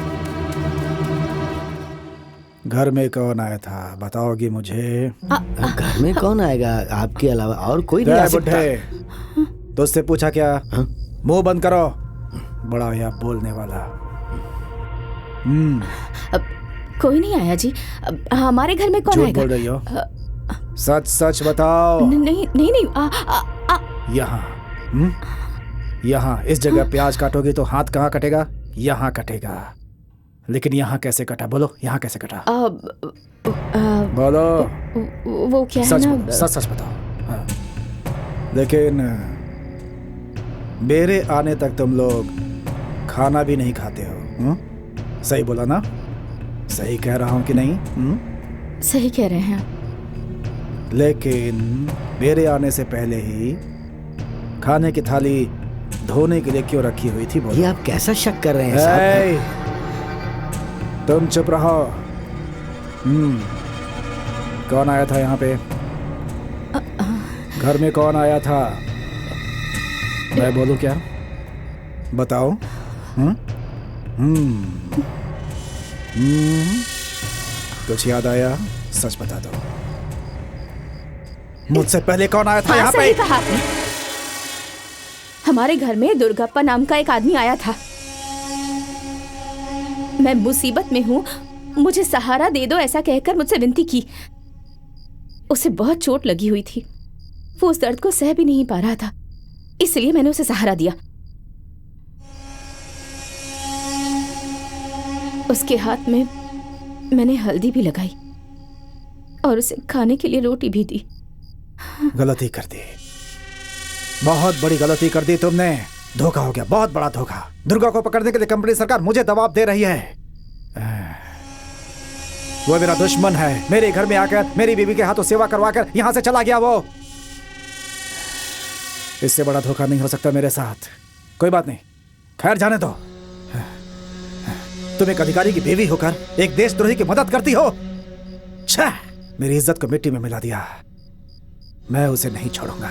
घर में कौन आया था बताओगी मुझे? घर में कौन आएगा आपके अलावा? और कोई नहीं आ सकता। दोस्त से पूछा क्या? मुंह बंद करो, बड़ा या बोलने वाला। कोई नहीं आया जी। हमारे घर में कौन आएगा? बोल रही हो? सच सच बताओ। नहीं नहीं नहीं। यहाँ इस जगह प्याज काटोगे तो हाथ कहाँ कटेगा? यहाँ कटेगा। लेकिन यहाँ कैसे कटा? बोलो, यहाँ कैसे कटा? बोलो। वो क्या है ना, सच सच बताओ। हाँ। लेकिन मेरे आने तक तुम लोग खाना भी नहीं खाते हो। सही बोला ना? सही कह रहा हूँ कि नहीं? सही कह रहे हैं। लेकिन मेरे आने से पहले ही खाने की थाली धोने के लिए क्यों रखी हुई थी? बोलो। ये आप कैसा शक कर रहे हैं साहब? तुम चुप रहो। कौन आया था यहाँ पे? घर में कौन आया था? मैं बोलूं क्या? बताओ। कुछ याद आया? सच बता दो। मुझसे पहले कौन आया था यहाँ पे? सही कहा आपने। हमारे घर में दुर्गप्पा नाम का एक आदमी आया था। मैं मुसीबत में हूँ, मुझे सहारा दे दो ऐसा कहकर मुझसे विनती की। उसे बहुत चोट लगी हुई थी, वो उस दर्द को सह भी नहीं पा रहा था, इसलिए मैंने उसे सहारा दिया। उसके हाथ में मैंने हल्दी भी लगाई और उसे खाने के लिए रोटी भी दी। गलती कर दी, बहुत बड़ी गलती कर दी तुमने। धोखा हो गया, बहुत बड़ा धोखा। दुर्गा को पकड़ने के लिए कंपनी सरकार मुझे दबाव दे रही है। वो मेरा दुश्मन है। मेरे घर में आकर मेरी बीवी के हाथों सेवा करवाकर यहां से चला गया वो। इससे बड़ा धोखा नहीं हो सकता मेरे साथ। कोई बात नहीं, खैर जाने दो। तुम एक अधिकारी की बीवी होकर एक देशद्रोही की मदद करती हो। छह, मेरी इज्जत को मिट्टी में मिला दिया। मैं उसे नहीं छोड़ूंगा।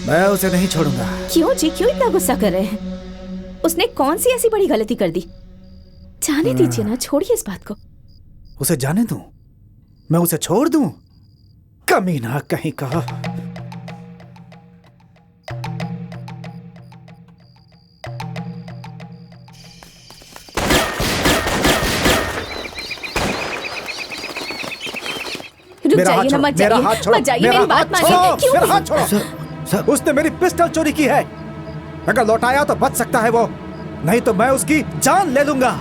मैं उसे नहीं छोड़ूंगा। क्यों जी, क्यों इतना गुस्सा कर रहे हैं? उसने कौन सी ऐसी बड़ी गलती कर दी? जाने दीजिए ना, छोड़िए इस बात को। उसे जाने दूं? मैं उसे छोड़ दूं? कमीना कहीं का। रुक जाइए ना, मत जाइए, मत जाइए, मेरी बात मानिए। क्यों? मेरा हाथ छोड़ो। उसने मेरी पिस्टल चोरी की है। अगर लौटाया तो बच सकता है वो, नहीं तो मैं उसकी जान ले लूंगा।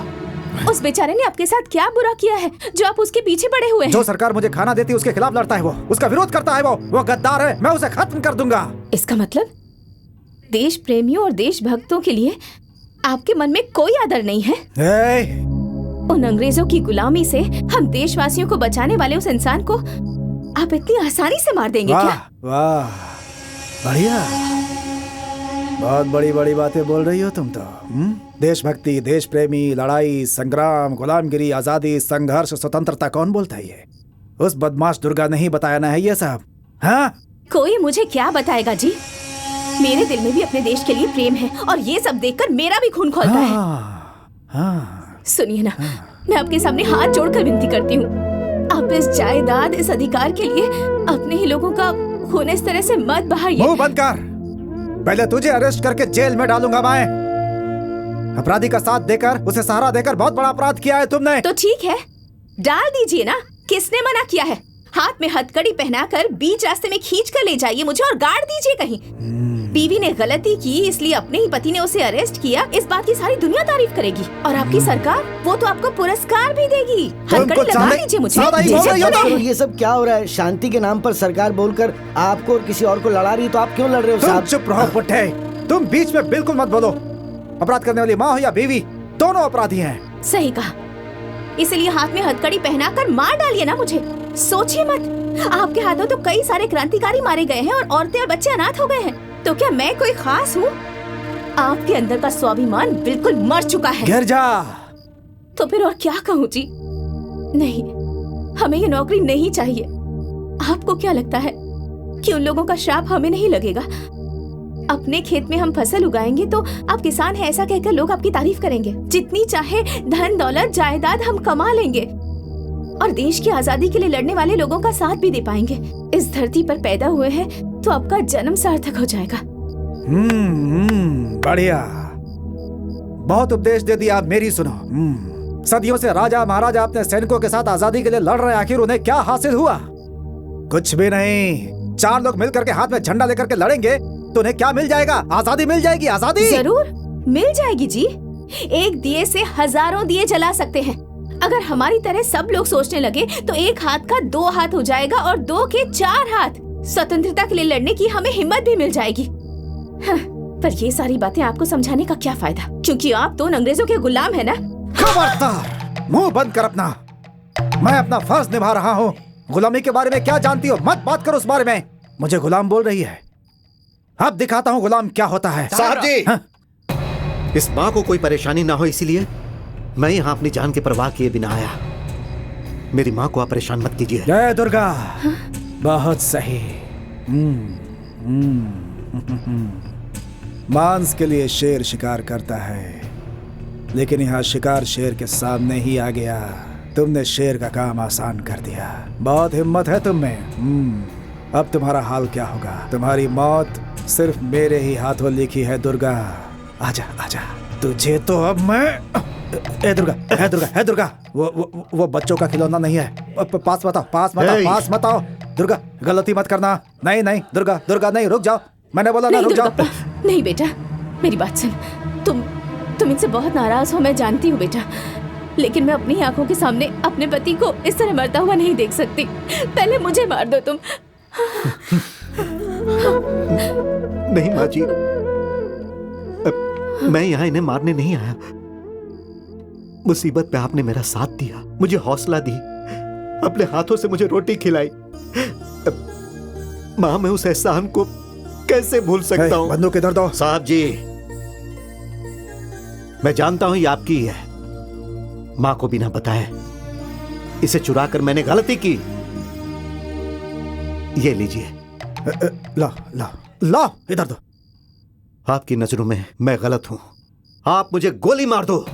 उस बेचारे ने आपके साथ क्या बुरा किया है जो आप उसके पीछे पड़े हुए हैं? जो सरकार मुझे खाना देती है उसके खिलाफ लड़ता है वो, उसका विरोध करता है वो गद्दार है, मैं उसे खत्म कर दूंगा। इसका मतलब देश प्रेमियों और देशभक्तों के लिए आपके मन में कोई आदर नहीं है? उन अंग्रेजों की गुलामी से हम देशवासियों को बचाने वाले उस इंसान को आप इतनी आसानी से मार देंगे क्या? वाह, बढ़िया, बहुत बड़ी बड़ी बातें बोल रही हो तुम तो। देशभक्ति, देश प्रेमी, लड़ाई, संग्राम, गुलामगिरी, आजादी, संघर्ष, स्वतंत्रता कौन बोलता है ये? उस बदमाश दुर्गा ने ही बताया ना है ये सब। हाँ, कोई मुझे क्या बताएगा जी? मेरे दिल में भी अपने देश के लिए प्रेम है और ये सब देखकर मेरा भी खून खौलता है। सुनिए ना, मैं आपके सामने हाथ जोड़कर विनती करती हूँ, आप इस जायदाद, इस अधिकार के लिए अपने ही लोगों का खून इस तरह से मत बहाइए। मुंह बंद कर, पहले तुझे अरेस्ट करके जेल में डालूंगा मैं। अपराधी का साथ देकर, उसे सहारा देकर बहुत बड़ा अपराध किया है तुमने। तो ठीक है, डाल दीजिए ना, किसने मना किया है? हाथ में हथकड़ी पहनाकर बीच रास्ते में खींच कर ले जाइए मुझे और गाड़ दीजिए कहीं। बीवी ने गलती की इसलिए अपने ही पति ने उसे अरेस्ट किया, इस बात की सारी दुनिया तारीफ करेगी और आपकी सरकार वो तो आपको पुरस्कार भी देगी। हथकड़ी लगा दीजिए मुझे। ये सब क्या हो रहा है? शांति के नाम पर सरकार बोलकर आपको और किसी और को लड़ा रही है, तो आप क्यों लड़ रहे हो साहब? चुप रहो पुट्ठे, तुम बीच में बिल्कुल मत बोलो। अपराध करने वाली माँ हो या बीवी, दोनों अपराधी हैं। सही कहा, इसलिए हाथ में हथकड़ी पहनाकर मार डालिए ना मुझे। सोचिए मत, आपके हाथों तो कई सारे क्रांतिकारी मारे गए हैं और औरतें और बच्चे अनाथ हो गए हैं। तो क्या मैं कोई खास हूँ? आपके अंदर का स्वाभिमान बिल्कुल मर चुका है। गिर जा। तो फिर और क्या कहूँ जी? नहीं, हमें ये नौकरी नहीं चाहिए। आपको क्या लगता है कि उन लोगों का श्राप हमें नहीं लगेगा? अपने खेत में हम फसल उगाएंगे तो आप किसान हैं ऐसा कहकर लोग आपकी तारीफ करेंगे। जितनी चाहे धन दौलत जायदाद हम कमा लेंगे और देश की आजादी के लिए लड़ने वाले लोगों का साथ भी दे पाएंगे। इस धरती पर पैदा हुए हैं तो आपका जन्म सार्थक हो जाएगा। बढ़िया, बहुत उपदेश दे दिया, मेरी सुनो। सदियों से राजा महाराजा अपने सैनिकों के साथ आजादी के लिए लड़ रहे हैं, आखिर उन्हें क्या हासिल हुआ? कुछ भी नहीं। चार लोग मिलकर के हाथ में झंडा लेकर के लड़ेंगे तो उन्हें क्या मिल जाएगा? आजादी मिल जाएगी। आजादी जरूर मिल जाएगी जी। एक दिए से हजारों दिए जला सकते हैं। अगर हमारी तरह सब लोग सोचने लगे तो एक हाथ का दो हाथ हो जाएगा और दो के चार हाथ। स्वतंत्रता के लिए लड़ने की हमें हिम्मत भी मिल जाएगी। हाँ, पर ये सारी बातें आपको समझाने का क्या फायदा, क्योंकि आप तो अंग्रेजों के गुलाम है ना। खबरदार, मुंह बंद कर अपना। मैं अपना फर्ज निभा रहा हूँ। गुलामी के बारे में क्या जानती हो? मत बात करो उस बारे में। मुझे गुलाम बोल रही है, अब दिखाता हूँ गुलाम क्या होता है। साहब जी, हाँ? इस माँ को कोई परेशानी ना हो इसीलिए मैं यहाँ अपनी जान की परवाह किए बिना आया। मेरी माँ को आप परेशान मत कीजिए। जय दुर्गा। हाँ? बहुत सही। मांस के लिए शेर शिकार करता है, लेकिन यहाँ शिकार शेर के सामने ही आ गया। तुमने शेर का काम आसान कर दिया। बहुत हिम्मत है तुम में। अब तुम्हारा हाल क्या होगा? तुम्हारी मौत सिर्फ मेरे ही हाथों लिखी है दुर्गा। आजा आजा, तुझे तो अब मैं। ए दुर्गा, है दुर्गा, है दुर्गा। वो बच्चों का खिलौना नहीं है। पास मत आओ, पास मत आओ, पास मत आओ। दुर्गा, गलती मत करना। नहीं नहीं दुर्गा, दुर्गा नहीं, रुक जाओ। मैंने बोला ना, रुक जाओ। नहीं बेटा, मेरी बात सुन। तुम इनसे बहुत नाराज हो, मैं जानती हूँ बेटा, लेकिन मैं अपनी आंखों के सामने अपने पति को इस तरह मरता हुआ नहीं देख सकती। पहले मुझे मार दो तुम। नहीं माँ जी, मैं यहाँ इन्हें मारने नहीं आया। मुसीबत पे आपने मेरा साथ दिया, मुझे हौसला दी, अपने हाथों से मुझे रोटी खिलाई। माँ, मैं उस एहसान को कैसे भूल सकता हूँ? बंदूक इधर दो। साहब जी, मैं जानता हूं ये आपकी ही है। माँ को बिना बताए इसे चुराकर मैंने गलती की। ये लीजिए। ला ला। ला इधर दो। आपकी नजरों में मैं गलत हूं, आप मुझे गोली मार दो।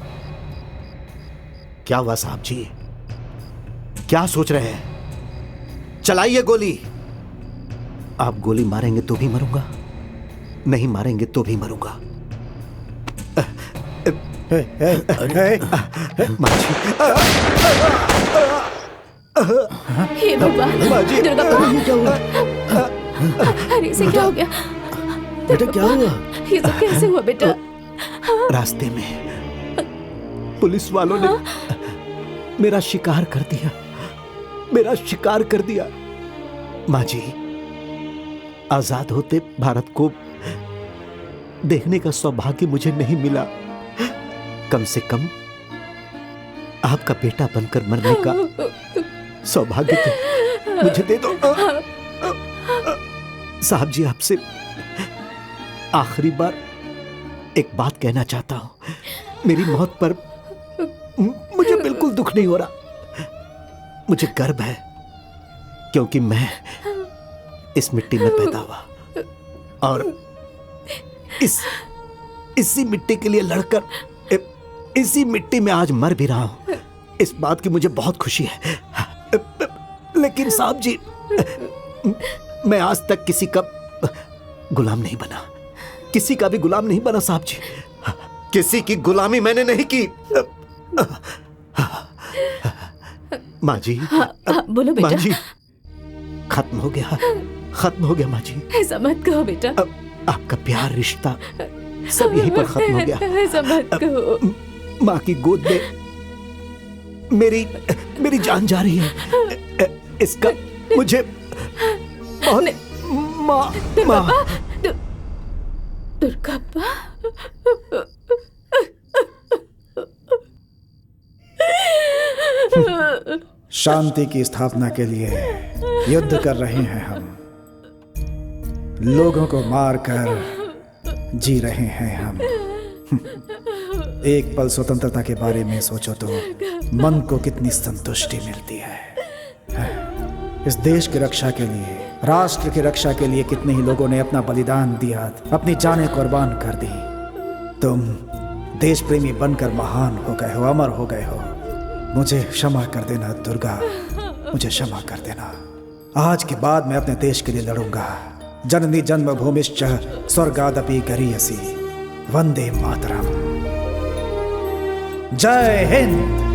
क्या हुआ साहब जी, क्या सोच रहे हैं? चलाइए गोली। आप गोली मारेंगे तो भी मरूंगा, नहीं मारेंगे तो भी मरूंगा। हे भगवान, दुर्गा भगवान, अरे इसे क्या हो गया? बेटा क्या हुआ? ये सब कैसे हुआ बेटा? रास्ते में पुलिस वालों ने मेरा शिकार कर दिया, मेरा शिकार कर दिया। माँ जी, आजाद होते भारत को देखने का सौभाग्य मुझे नहीं मिला। कम से कम आपका बेटा बनकर मरने का सौभाग्य तो मुझे दे दो। साहब जी, आपसे आखिरी बार एक बात कहना चाहता हूं। मेरी मौत पर मुझे बिल्कुल दुख नहीं हो रहा। मुझे गर्व है क्योंकि मैं इस मिट्टी में पैदा हुआ और इसी मिट्टी के लिए लड़कर इसी मिट्टी में आज मर भी रहा हूं। इस बात की मुझे बहुत खुशी है। लेकिन साहब जी, मैं आज तक किसी का गुलाम नहीं बना, किसी का भी गुलाम नहीं बना साहब जी। किसी की गुलामी मैंने नहीं की। माँ जी, बोलो बेटा। माँ जी, खत्म हो गया, खत्म हो गया माँ जी। ऐसा मत कहो बेटा, आपका प्यार, रिश्ता सब यहीं पर खत्म हो गया। ऐसा मत कहो। माँ की गोद में मेरी जान जा रही है। इसका मुझे बहुत माँ दुर्गाप्पा, शांति की स्थापना के लिए युद्ध कर रहे हैं हम, लोगों को मारकर जी रहे हैं हम। एक पल स्वतंत्रता के बारे में सोचो तो मन को कितनी संतुष्टि मिलती है। इस देश की रक्षा के लिए, राष्ट्र की रक्षा के लिए कितने ही लोगों ने अपना बलिदान दिया, अपनी जानें कुर्बान कर दी। तुम देश प्रेमी बनकर महान हो गए हो, अमर हो गए हो। मुझे क्षमा कर देना दुर्गा, मुझे क्षमा कर देना। आज के बाद मैं अपने देश के लिए लड़ूंगा। जननी जन्मभूमिश्च स्वर्गादपि गरीयसी। वंदे मातरम। जय हिंद।